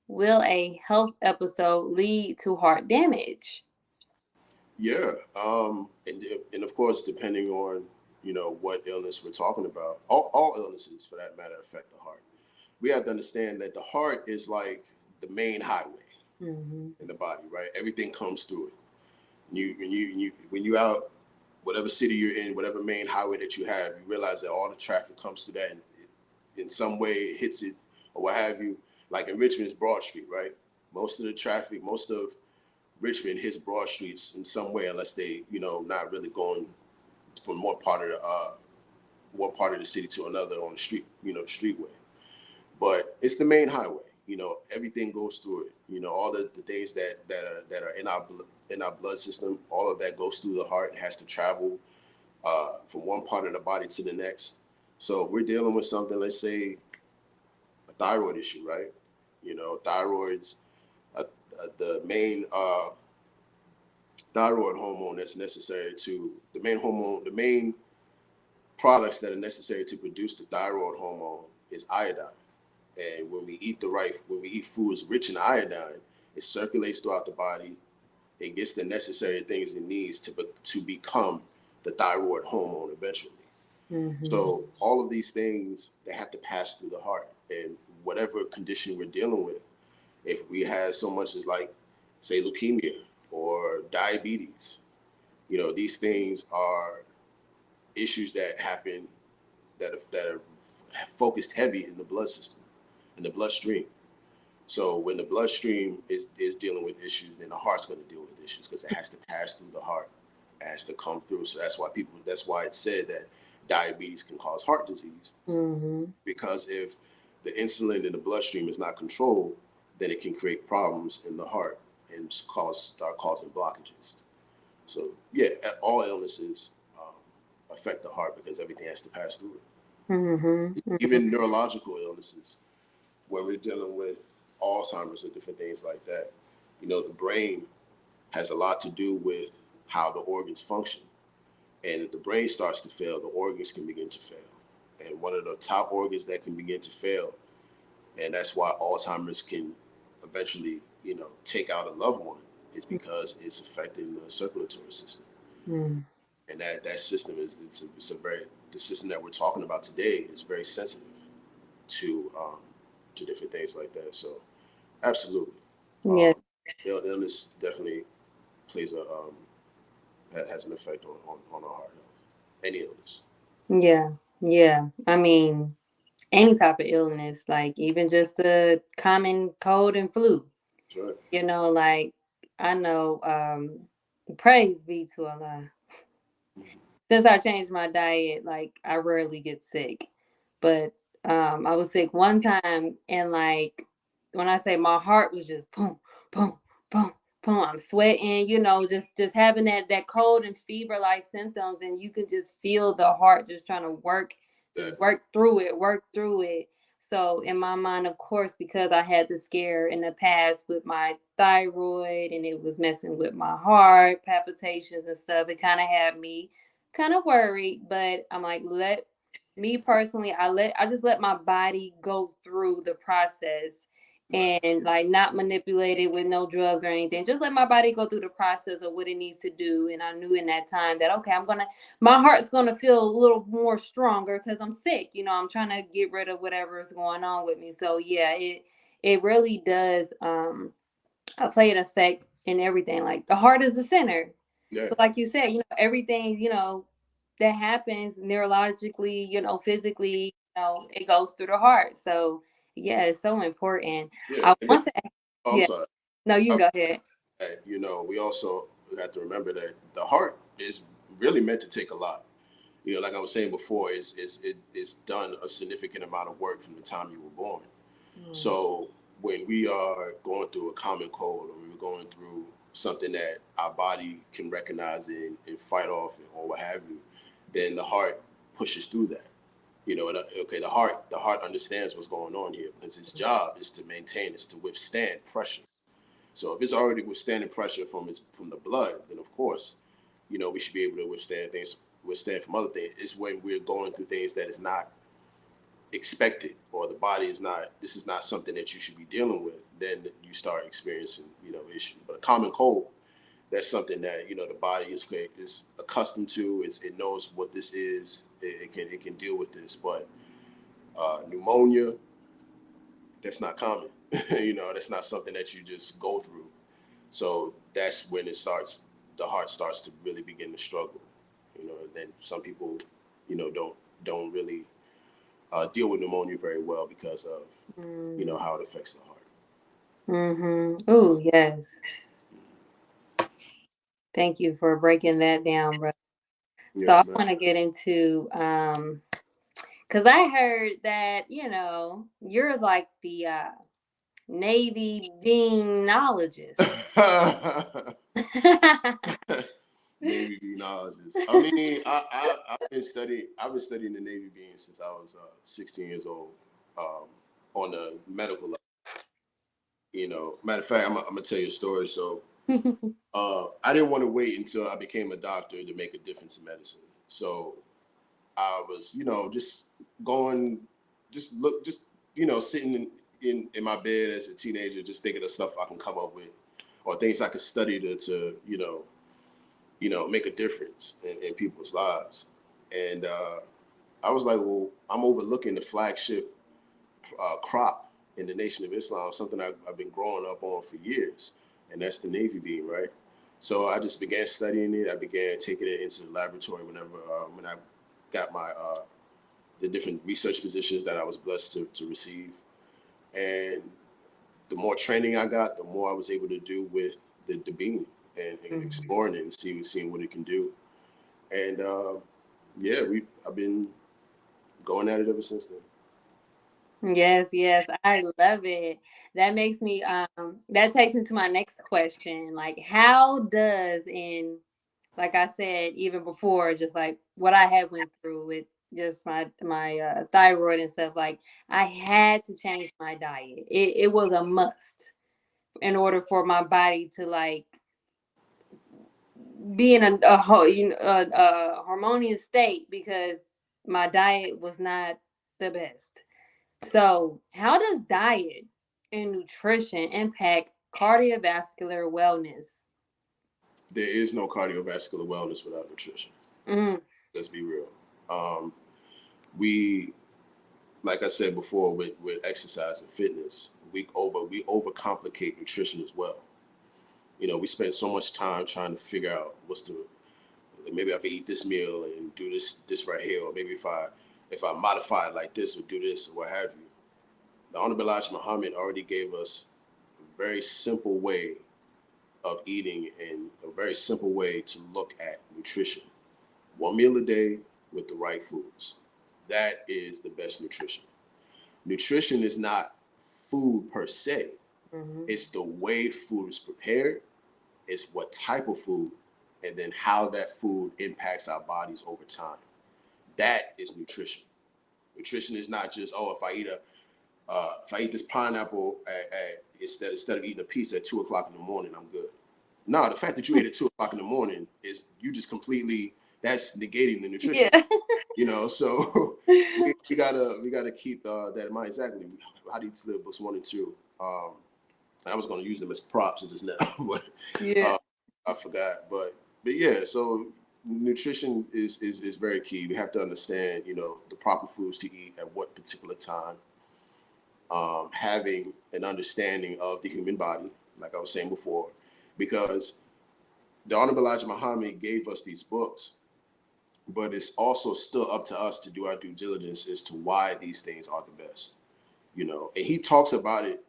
S1: Will a health episode lead to heart damage?
S2: Yeah. And of course, depending on what illness we're talking about, all illnesses for that matter affect the heart. We have to understand that the heart is like the main highway
S1: Hmm.
S2: in the body, right? Everything comes through it. When you out whatever city you're in, whatever main highway that you have, you realize that all the traffic comes through that, and in some way it hits it or what have you. Like in Richmond, it's Broad Street, right? Most of the traffic, most of Richmond hits Broad Streets in some way, unless they, not really going from one part of the city to another on the street, the streetway. But it's the main highway. Everything goes through it. All the things that are in our blood system, all of that goes through the heart and has to travel from one part of the body to the next. So if we're dealing with something, let's say a thyroid issue, right? Thyroid's the main thyroid hormone that's necessary to the main products that are necessary to produce the thyroid hormone is iodine. And when we eat foods rich in iodine, it circulates throughout the body. It gets the necessary things it needs to become the thyroid hormone eventually.
S1: Mm-hmm.
S2: So all of these things, they have to pass through the heart. And whatever condition we're dealing with, if we have so much as like, say, leukemia or diabetes, these things are issues that happen that are focused heavy in the blood system, in the bloodstream. So when the bloodstream is dealing with issues, then the heart's going to deal with issues because it has to pass through the heart. It has to come through. So that's why it's said that diabetes can cause heart disease.
S1: Mm-hmm.
S2: Because if the insulin in the bloodstream is not controlled, then it can create problems in the heart and start causing blockages. So yeah, all illnesses affect the heart because everything has to pass through it.
S1: Mm-hmm.
S2: Even neurological illnesses, where we're dealing with Alzheimer's and different things like that. The brain has a lot to do with how the organs function. And if the brain starts to fail, the organs can begin to fail. And one of the top organs that can begin to fail, and that's why Alzheimer's can eventually, take out a loved one, is because it's affecting the circulatory system.
S1: Mm-hmm.
S2: And that system the system that we're talking about today is very sensitive to different things like that. So absolutely.
S1: Yeah.
S2: Illness definitely plays has an effect on our heart health. Any illness.
S1: Yeah. Yeah. I mean, any type of illness, like even just a common cold and flu.
S2: That's right.
S1: Like I know, praise be to Allah. Since I changed my diet, like I rarely get sick. But I was sick one time, and like when I say my heart was just boom, boom, boom, boom, I'm sweating, just having that cold and fever like symptoms, and you can just feel the heart just trying to
S2: That,
S1: work through it. So in my mind, of course, because I had the scare in the past with my thyroid and it was messing with my heart, palpitations and stuff, it kind of had me kind of worried. But I'm like, let me personally, I just let my body go through the process
S2: right.
S1: and like not manipulate it with no drugs or anything. Just let my body go through the process of what it needs to do. And I knew in that time that okay, my heart's gonna feel a little more stronger because I'm sick. I'm trying to get rid of whatever is going on with me. So yeah, it really does play an effect in everything. Like the heart is the center.
S2: Yeah.
S1: So like you said, everything, that happens neurologically, physically, it goes through the heart. So yeah, it's so important.
S2: Yeah.
S1: I
S2: And then,
S1: want to
S2: oh, I'm
S1: yeah,
S2: sorry.
S1: no, you
S2: I,
S1: can go ahead.
S2: we also have to remember that the heart is really meant to take a lot. Like I was saying before, it's done a significant amount of work from the time you were born.
S1: Mm,
S2: So when we are going through a common cold, or we're going through something that our body can recognize and fight off or what have you, then the heart pushes through that. And okay, the heart understands what's going on here because its job is to maintain, is to withstand pressure. So if it's already withstanding pressure from the blood, then of course, we should be able to withstand from other things. It's when we're going through things that is not expected, or the body is not, this is not something that you should be dealing with, then you start experiencing, issues. But a common cold, that's something that, the body is accustomed to. It knows what this is. It can deal with this. But pneumonia, that's not common. That's not something that you just go through. So that's when the heart starts to really begin to struggle. and some people, don't really deal with pneumonia very well because of how it affects the heart.
S1: Mm-hmm. Oh, yes. Thank you for breaking that down, bro. So I
S2: Yes, ma'am.
S1: want to get into because I heard that, you're like the Navy beanologist.
S2: Navy beanologist. I mean, I've been studying the Navy being since I was 16 years old, on the medical level. Matter of fact, I'm gonna tell you a story. So, I didn't want to wait until I became a doctor to make a difference in medicine. So I was, just going, sitting in my bed as a teenager, just thinking of stuff I can come up with, or things I could study to make a difference in people's lives. And I was like, well, I'm overlooking the flagship crop in the Nation of Islam, something I've been growing up on for years, and that's the Navy bean, right? So I just began studying it. I began taking it into the laboratory when I got my the different research positions that I was blessed to receive. And the more training I got, the more I was able to do with the bean and exploring it and seeing what it can do. And yeah, I've been going at it ever since then.
S1: Yes, yes, I love it. That makes me that takes me to my next question. Like how does in like I said even before just like what I had went through with just my thyroid and stuff like I had to change my diet. It was a must in order for my body to like be in a harmonious state because my diet was not the best. So, how does diet and nutrition impact cardiovascular wellness?
S2: There is no cardiovascular wellness without nutrition.
S1: Mm,
S2: Let's be real. Um, we, like I said before, with exercise and fitness, we overcomplicate nutrition as well. We spend so much time trying to figure out maybe I could eat this meal and do this right here, or maybe if I modify it like this or do this or what have you. The Honorable Elijah Muhammad already gave us a very simple way of eating and a very simple way to look at nutrition. One meal a day with the right foods. That is the best nutrition. Nutrition is not food per se.
S1: hmm
S2: It's the way food is prepared, it's what type of food, and then how that food impacts our bodies over time. That is nutrition. Nutrition is not just, oh, if I eat this pineapple instead of eating a pizza at 2 o'clock in the morning, I'm good. No, the fact that you ate at 2 o'clock in the morning is you just completely that's negating the nutrition.
S1: Yeah.
S2: So we gotta keep that in mind. Exactly. How do you live? Books 1 and 2. I was going to use them as props just now, but
S1: Yeah.
S2: uh, I forgot. But yeah, so nutrition is very key. We have to understand, the proper foods to eat at what particular time. Having an understanding of the human body, like I was saying before, because the Honorable Elijah Muhammad gave us these books, but it's also still up to us to do our due diligence as to why these things are the best. And he talks about it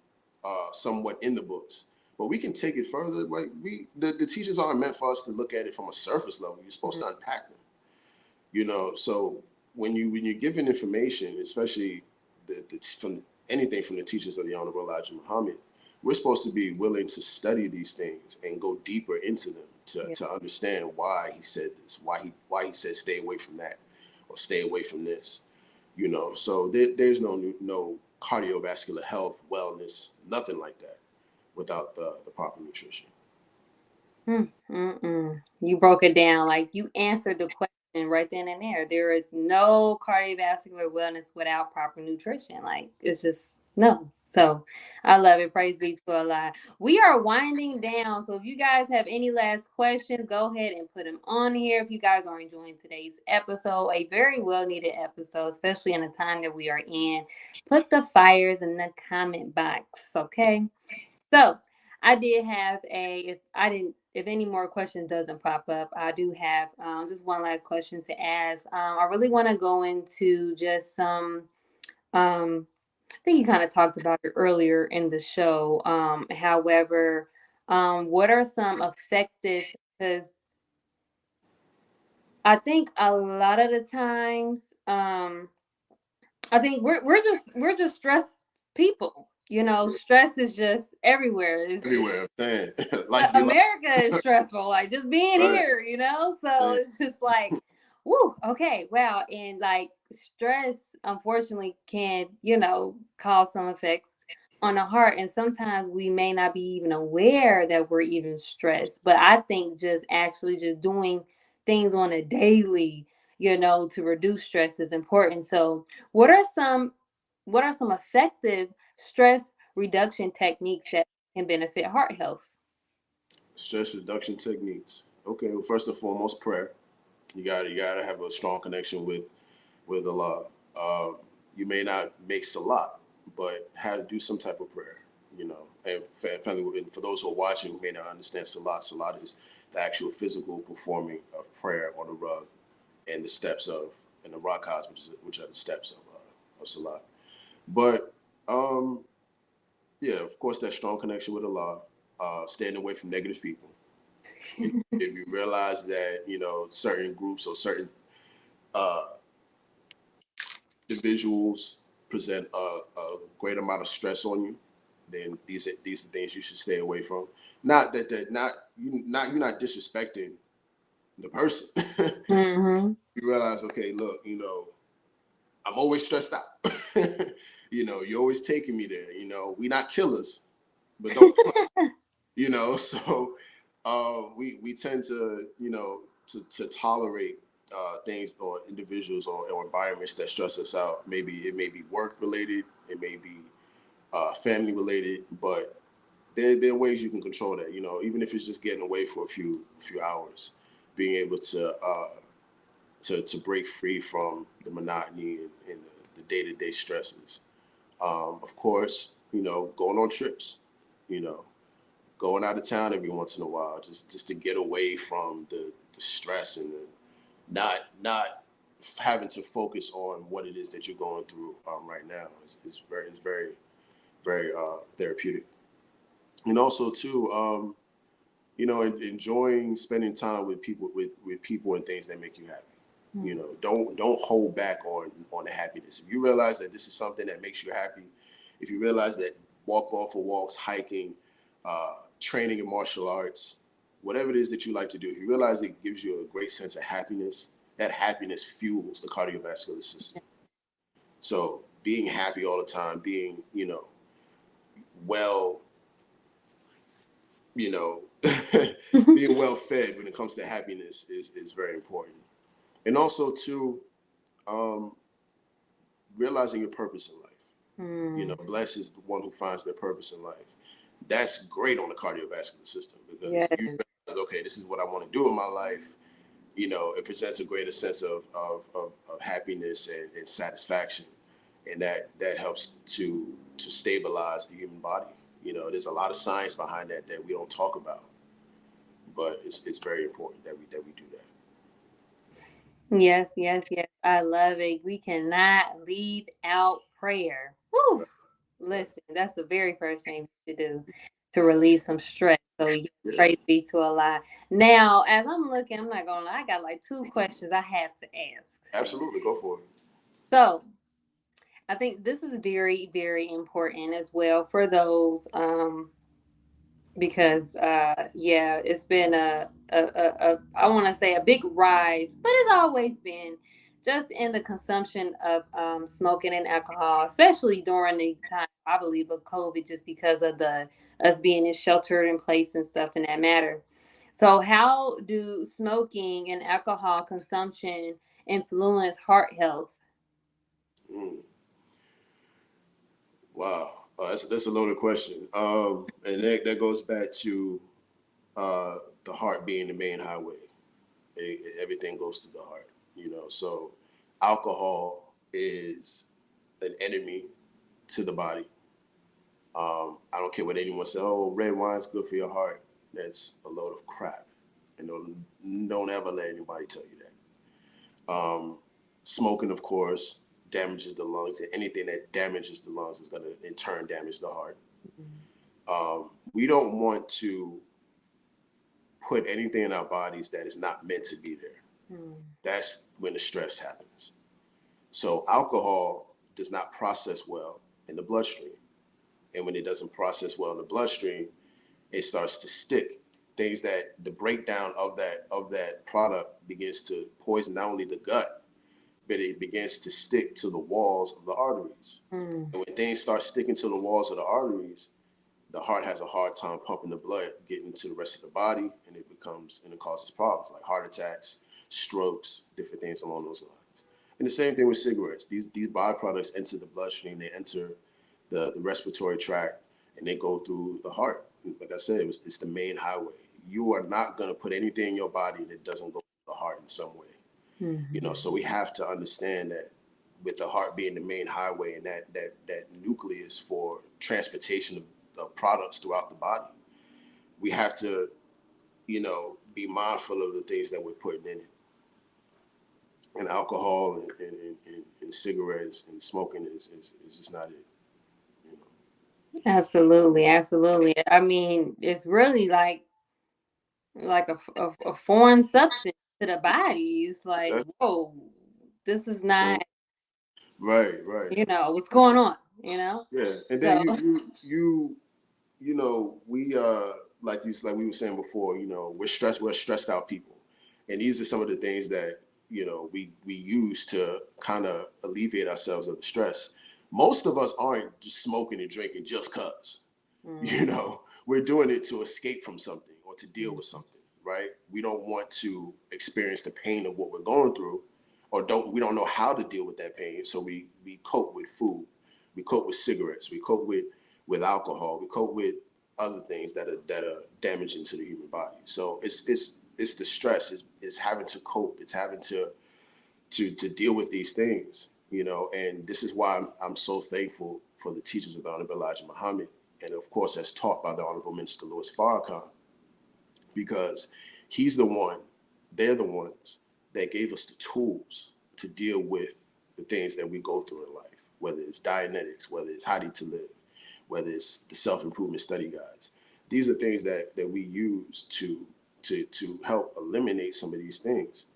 S2: somewhat in the books, but we can take it further. Like the teachers aren't meant for us to look at it from a surface level. You're supposed to unpack them. So when you're given information, especially from anything from the teachers of the Honorable Elijah Muhammad, we're supposed to be willing to study these things and go deeper into them to,
S1: Yeah.
S2: to understand why he said this, why he said stay away from that or stay away from this. So there's no cardiovascular health, wellness, nothing like that without the proper nutrition.
S1: You broke it down. Like you answered the question right then and there. There is no cardiovascular wellness without proper nutrition. Like it's just no. So I love it. Praise be to Allah. We are winding down. So if you guys have any last questions, go ahead and put them on here. If you guys are enjoying today's episode, a very well needed episode, especially in the time that we are in, put the fires in the comment box. Okay. So I did have if if any more questions doesn't pop up, I do have just one last question to ask. I really want to go into just some. I think you kind of talked about it earlier in the show. However, what are some effective? Because I think a lot of the times, I think we're just stressed people. You know, stress is just everywhere.
S2: Everywhere. I'm saying, life be like,
S1: America is stressful. Like just being
S2: right?
S1: here, you know. So
S2: Man,
S1: it's just like, whoo, okay, wow, and like stress, unfortunately, can cause some effects on the heart, and sometimes we may not be even aware that we're even stressed. But I think just actually just doing things on a daily, to reduce stress is important. So, what are some effective stress reduction techniques that can benefit heart health?
S2: stress reduction techniques. Okay. Well, first and foremost, prayer. You gotta have a strong connection with Allah. Um, you may not make salat, but have do some type of prayer. And for those who are watching who may not understand salat, salat is the actual physical performing of prayer on the rug and the steps of and the rakats, which are the steps of salat. But um, yeah, of course, that strong connection with Allah, staying away from negative people. If you realize that certain groups or certain uh, individuals present a great amount of stress on you, then these are things you should stay away from. Not that that you're not disrespecting the person.
S1: Mm-hmm.
S2: You realize, okay, look, I'm always stressed out. You're always taking me there. We not killers, but don't. So we tend to to tolerate things or individuals or environments that stress us out. Maybe it may be work related, it may be family related, but there are ways you can control that. Even if it's just getting away for a few hours, being able to break free from the monotony and the day-to-day stresses. Of course, going on trips. You know, going out of town every once in a while, just to get away from the stress and the not having to focus on what it is that you're going through right now is very therapeutic. And also too, enjoying spending time with people and things that make you happy. Don't hold back on the happiness. If you realize that this is something that makes you happy, if you realize that walk for walks, hiking, training in martial arts, whatever it is that you like to do, if you realize it gives you a great sense of happiness, that happiness fuels the cardiovascular system. So being happy all the time, being well, you know, being well fed when it comes to happiness is very important. And also too, um, realizing your purpose in life.
S1: Mm,
S2: Blessed is the one who finds their purpose in life. That's great on the cardiovascular system because
S1: yes.
S2: if you realize, okay, this is what I want to do in my life, it presents a greater sense of happiness and satisfaction. And that helps to stabilize the human body. There's a lot of science behind that we don't talk about, but it's very important that we do that.
S1: Yes, yes, yes. I love it. We cannot leave out prayer. Whew.
S2: Right, right.
S1: Listen, that's the very first thing we should do to release some stress. So yes,
S2: Yeah,
S1: praise be to Allah. Now, as I'm looking, I'm not gonna lie, I got like two questions I have to ask.
S2: absolutely. Go for it.
S1: So I think this is very, very important as well for those because yeah, it's been a I want to say a big rise, but it's always been just in the consumption of smoking and alcohol, especially during the time I believe of COVID, just because of the us being in sheltered in place and stuff in that matter. So how do smoking and alcohol consumption influence heart health?
S2: Mm, wow, that's a loaded question. And that goes back to the heart being the main highway. Everything goes to the heart. So alcohol is an enemy to the body. I don't care what anyone says. Oh, red wine's good for your heart. That's a load of crap. And don't ever let anybody tell you that. Smoking, of course, damages the lungs, and anything that damages the lungs is going to in turn damage the heart. We don't want to put anything in our bodies that is not meant to be there. That's when the stress happens. So alcohol does not process well in the bloodstream. And when it doesn't process well in the bloodstream, it starts to stick. Things that the breakdown of that product begins to poison not only the gut, but it begins to stick to the walls of the arteries. And when things start sticking to the walls of the arteries, the heart has a hard time pumping the blood, getting to the rest of the body, and it causes problems like heart attacks, strokes, different things along those lines. And the same thing with cigarettes. These byproducts enter the bloodstream, they enter the respiratory tract, and they go through the heart. Like I said, it's the main highway. You are not going to put anything in your body that doesn't go through the heart in some way. So we have to understand that with the heart being the main highway and that nucleus for transportation of products throughout the body, we have to, be mindful of the things that we're putting in it. And alcohol and cigarettes and smoking is just not it.
S1: Absolutely, absolutely. I mean, it's really like a foreign substance to the body. It's like,
S2: That's
S1: whoa, this is not,
S2: so right.
S1: what's going on, you know?
S2: Yeah, and then
S1: So,
S2: we like we were saying before, we're stressed out people, and these are some of the things that we use to kind of alleviate ourselves of the stress. Most of us aren't just smoking and drinking just cause, we're doing it to escape from something or to deal with something, right? We don't want to experience the pain of what we're going through, or we don't know how to deal with that pain, so we cope with food, we cope with cigarettes, we cope with alcohol, we cope with other things that are damaging to the human body. So it's the stress, it's having to cope, it's having to deal with these things, and this is why I'm so thankful for the teachings of the Honorable Elijah Muhammad, and of course as taught by the Honorable Minister Louis Farrakhan, because they're the ones that gave us the tools to deal with the things that we go through in life, whether it's Dianetics, whether it's How to Live, whether it's the self-improvement study guides. These are things that we use to help eliminate some of these things.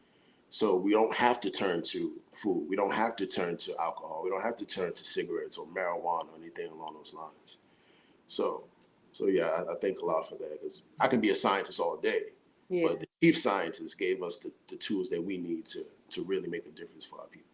S2: So we don't have to turn to food. We don't have to turn to alcohol. We don't have to turn to cigarettes or marijuana or anything along those lines. So yeah, I thank Allah for that, because I can be a scientist all day,
S1: yeah.
S2: but the chief scientist gave us the tools that we need to really make a difference for our people.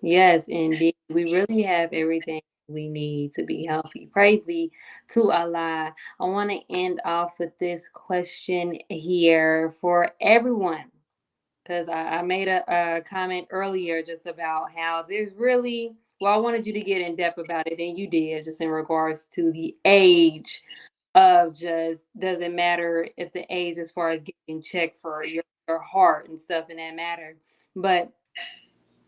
S1: Yes, indeed. We really have everything we need to be healthy. Praise be to Allah. I want to end off with this question here for everyone, because I made a comment earlier just about how there's really, well, I wanted you to get in depth about it, and you did, just in regards to the age of, just doesn't matter if the age as far as getting checked for your heart and stuff in that matter. But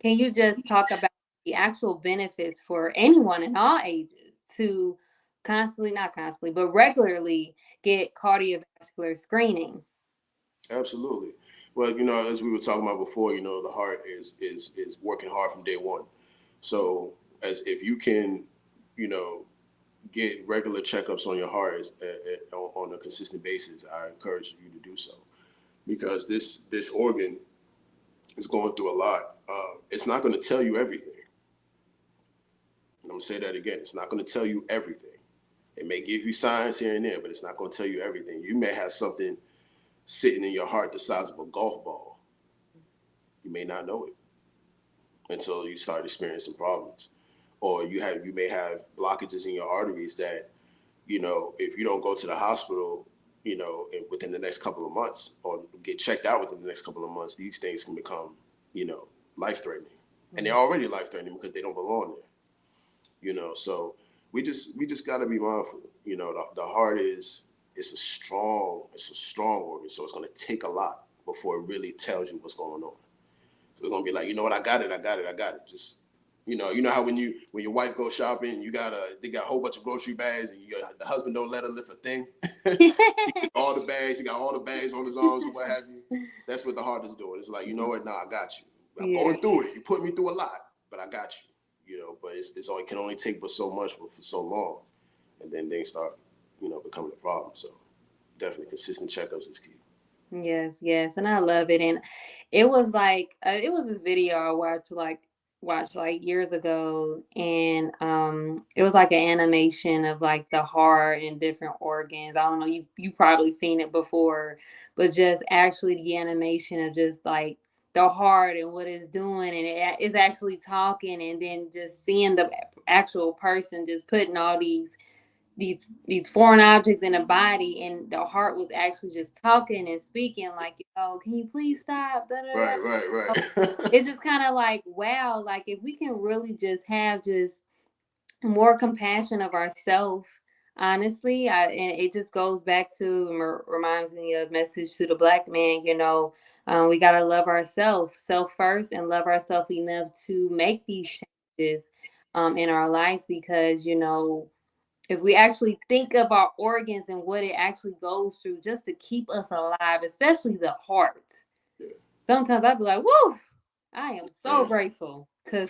S1: can you just talk about the actual benefits for anyone in all ages to constantly, not constantly, but regularly get cardiovascular screening?
S2: Absolutely. Well, as we were talking about before, the heart is working hard from day one. So as if you can, you know, get regular checkups on your heart on a consistent basis, I encourage you to do so, because this organ is going through a lot. It's not going to tell you everything. I'm going to say that again. It's not going to tell you everything. It may give you signs here and there, but it's not going to tell you everything. You may have something sitting in your heart the size of a golf ball. You may not know it until you start experiencing problems. Or you may have blockages in your arteries that, if you don't go to the hospital, within the next couple of months, or get checked out within the next couple of months, these things can become, life-threatening. And they're already life-threatening because they don't belong there. So we just got to be mindful. The heart it's a strong organ, so it's going to take a lot before it really tells you what's going on. So it's going to be like, you know what, I got it. Just You know how when your wife goes shopping, they got a whole bunch of grocery bags, and the husband don't let her lift a thing. He got all the bags. He got all the bags on his arms and what have you. That's what the heart is doing. It's like, you know what? Nah, I got you. I'm going through it. You put me through a lot, but I got you. But it's only can only take but so much, but for so long, and then they start, becoming a problem. So definitely consistent checkups is key.
S1: Yes, yes, and I love it. And it was like it was this video I watched like years ago, and it was like an animation of like the heart and different organs. I don't know, you probably seen it before, but just actually the animation of just like the heart and what it's doing, and it is actually talking, and then just seeing the actual person just putting all these foreign objects in the body, and the heart was actually just talking and speaking like, can you please stop, da, da, da.
S2: Right.
S1: It's just kind of like, wow, like if we can really just have just more compassion of ourselves, honestly. And it just goes back to reminds me of message to the black man. We got to love ourselves self first, and love ourselves enough to make these changes in our lives, because if we actually think of our organs and what it actually goes through just to keep us alive, especially the heart.
S2: Yeah.
S1: Sometimes I'd be like, whoa, I am so grateful, because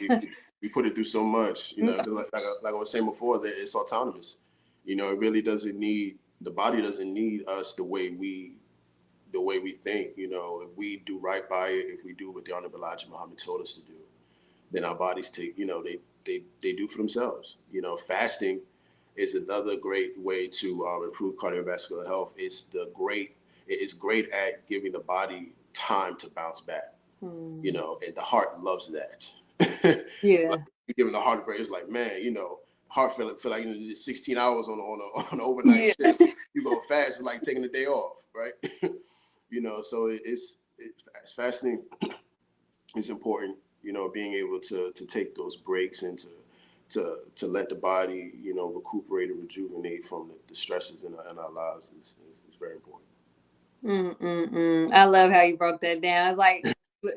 S2: we put it through so much, like I was saying before, that it's autonomous. It really doesn't need, the body doesn't need us the way we think. If we do right by it, if we do what the Honorable Elijah Muhammad told us to do, then our bodies take, they do for themselves. Fasting is another great way to improve cardiovascular health. It is great at giving the body time to bounce back. And the heart loves that.
S1: yeah.
S2: Like, you're giving the heart a break. It's like, man, heart feel like you did 16 hours on an overnight shift. You go fast, it's like taking a day off, right? So it's fasting is important. Being able to take those breaks and to let the body, recuperate and rejuvenate from the stresses in our lives is very important.
S1: I love how you broke that down. It's like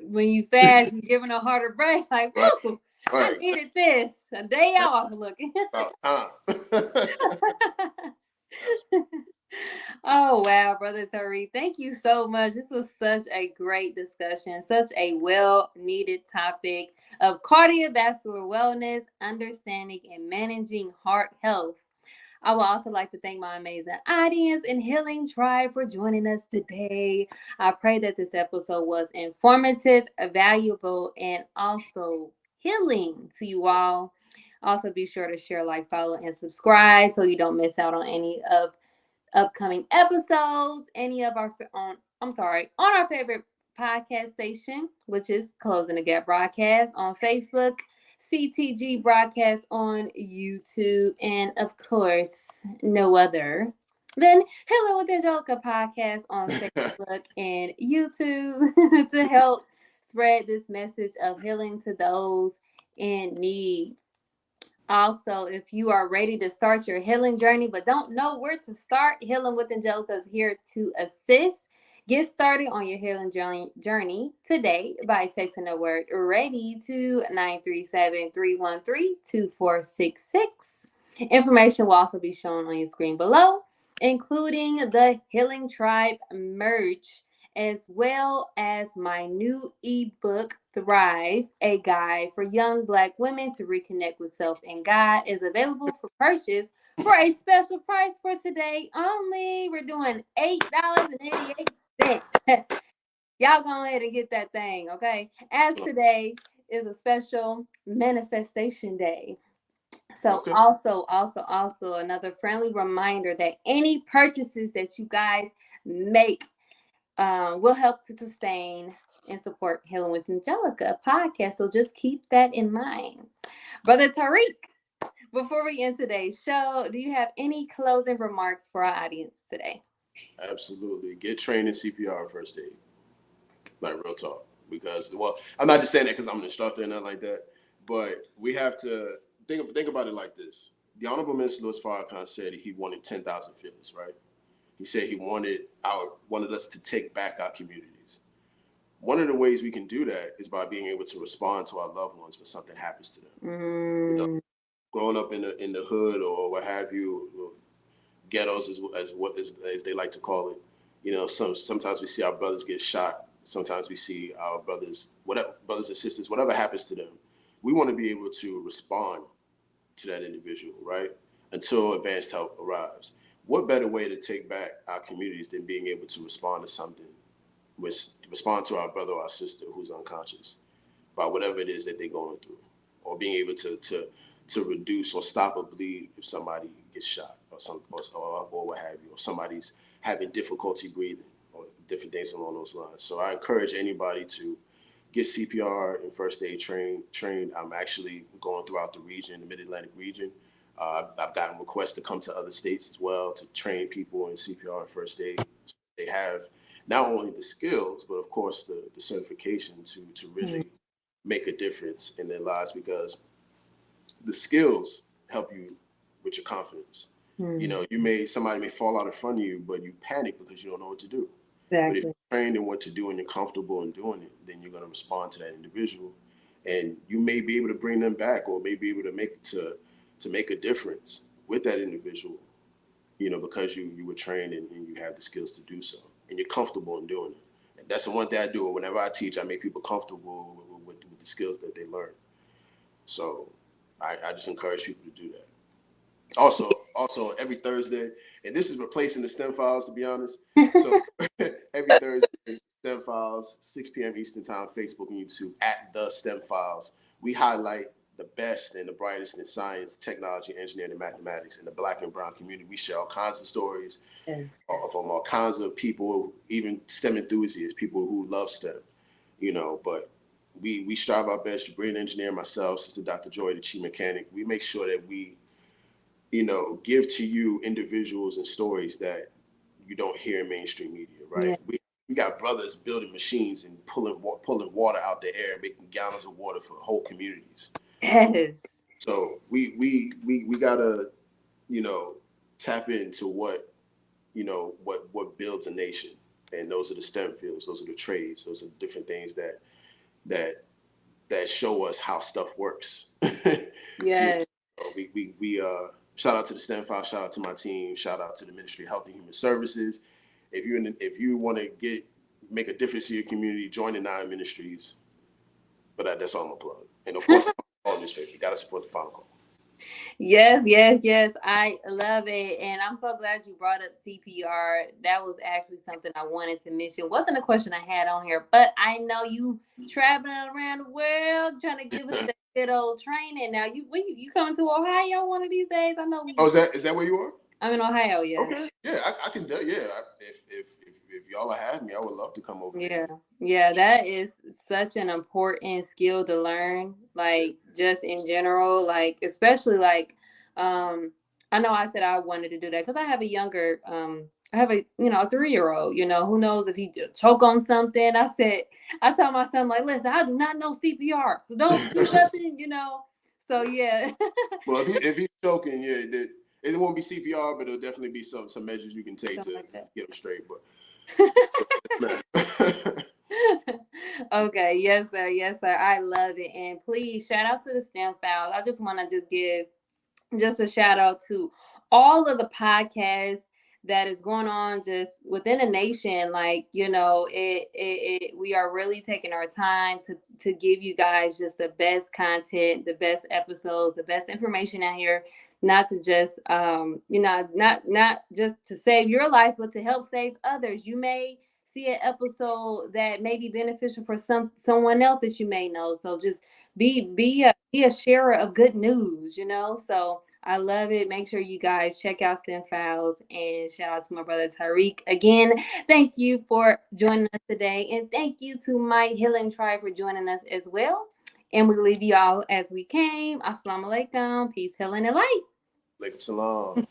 S1: when you fast, you're giving a heart a break. Like,
S2: Right,
S1: woo, I
S2: right.
S1: needed this, a day off. Looking.
S2: About time.
S1: Oh, wow, Brother Tariq. Thank you so much. This was such a great discussion, such a well needed topic of cardiovascular wellness, understanding and managing heart health. I would also like to thank my amazing audience and Healing Tribe for joining us today. I pray that this episode was informative, valuable, and also healing to you all. Also, be sure to share, like, follow, and subscribe so you don't miss out on any of upcoming episodes, any of our on our favorite podcast station, which is Closing the Gap Broadcast on Facebook, CTG Broadcast on YouTube, and of course, no other than Hello with Angelica podcast on Facebook and YouTube to help spread this message of healing to those in need. Also, if you are ready to start your healing journey but don't know where to start, Healing with Angelica is here to assist. Get started on your healing journey today by texting the word READY to 937-313-2466. Information will also be shown on your screen below, including the Healing Tribe merch, as well as my new ebook, Thrive, a guide for young Black women to reconnect with self and God, is available for purchase for a special price for today only. We're doing $8.88. Y'all go ahead and get that thing, okay? As today is a special manifestation day. So
S2: Okay.
S1: also another friendly reminder that any purchases that you guys make will help to sustain and support Healing with Angelica podcast. So just keep that in mind. Brother Tariq, before we end today's show, do you have any closing remarks for our audience today?
S2: Absolutely. Get trained in CPR and first aid. Like, real talk. Because, well, I'm not just saying that because I'm an instructor and nothing like that, but we have to think about it like this. The Honorable Minister Louis Farrakhan said he wanted 10,000 fearless, right? He said he wanted us to take back our communities. one of the ways we can do that is by being able to respond to our loved ones when something happens to them. You know,
S1: Mm.
S2: growing up in the hood or what have you, or ghettos as they like to call it. You know, sometimes we see our brothers get shot. Sometimes we see our brothers, whatever brothers and sisters, whatever happens to them. We want to be able to respond to that individual, right? Until advanced help arrives. What better way to take back our communities than being able to respond to something, respond to our brother or our sister who's unconscious by whatever it is that they're going through, or being able to reduce or stop a bleed if somebody gets shot or what have you, or somebody's having difficulty breathing or different things along those lines. So I encourage anybody to get CPR and first aid trained. I'm actually going throughout the region, the Mid-Atlantic region. I've gotten requests to come to other states as well to train people in CPR and first aid. So they have not only the skills, but of course the certification to really make a difference in their lives, because the skills help you with your confidence. You know, somebody may fall out in front of you, but you panic because you don't know what to do. But if
S1: Exactly.
S2: you're trained in what to do and you're comfortable in doing it, then you're going to respond to that individual, and you may be able to bring them back, or may be able to make a difference with that individual. You know, because you were trained and you have the skills to do so, and you're comfortable in doing it. And that's the one thing I do. Whenever I teach, I make people comfortable with the skills that they learn. So I just encourage people to do that. Also every Thursday, and this is replacing the STEM files, to be honest. So every Thursday, STEM files, 6 p.m. Eastern time, Facebook and YouTube at the STEM files. We highlight the best and the brightest in science, technology, engineering, and mathematics in the Black and brown community. We share all kinds of stories
S1: Yes.
S2: from all kinds of people, even STEM enthusiasts, people who love STEM. You know, but we strive our best. To bring an engineer, myself, Sister Dr. Joy, the chief mechanic. We make sure that we, you know, give to you individuals and stories that you don't hear in mainstream media, right?
S1: Yeah.
S2: We got brothers building machines and pulling water out the air, making gallons of water for whole communities.
S1: Yes.
S2: So we gotta, you know, tap into what, you know, what builds a nation, and those are the STEM fields, those are the trades, those are the different things that that show us how stuff works. You
S1: Yes.
S2: know, we shout out to the STEM file, shout out to my team, shout out to the Ministry of Health and Human Services. If you want to make a difference in your community, join the 9 ministries. But that's all I'm gonna plug. And of course, the Final Call newspaper. You gotta support the Final Call.
S1: Yes, yes, yes. I love it. And I'm so glad you brought up CPR. That was actually something I wanted to mention. Wasn't a question I had on here, but I know you traveling around the world trying to give us that good old training. Now you coming to Ohio one of these days? I know
S2: Oh, is that where you are?
S1: I'm in Ohio, yeah.
S2: Okay, yeah, I can do. Yeah, if y'all have me, I would love to come over there.
S1: Yeah. Yeah, that is such an important skill to learn,
S2: Yeah,
S1: like just in general, like especially like I know I said I wanted to do that because I have a younger I have a 3-year-old, who knows if he choke on something. I tell my son, like, listen, I do not know CPR, so don't do nothing. So yeah.
S2: well, if he's choking, yeah, it won't be CPR, but it'll definitely be some measures you can take
S1: Something
S2: to
S1: like that.
S2: get him straight. But
S1: Okay, yes, sir. Yes, sir. I love it. And please shout out to the STEM files. I just want to just give just a shout out to all of the podcasts that is going on just within the nation. Like, we are really taking our time to give you guys just the best content, the best episodes, the best information out here, not to just not just to save your life, but to help save others. You may see an episode that may be beneficial for someone else that you may know. So just be a sharer of good news. So I love it. Make sure you guys check out STEM Files, and shout out to my brother Tariq again. Thank you for joining us today, and thank you to my Healing Tribe for joining us as well. And we leave you all as we came. Assalamu alaikum. Peace, healing, and light.
S2: Alaikum salam.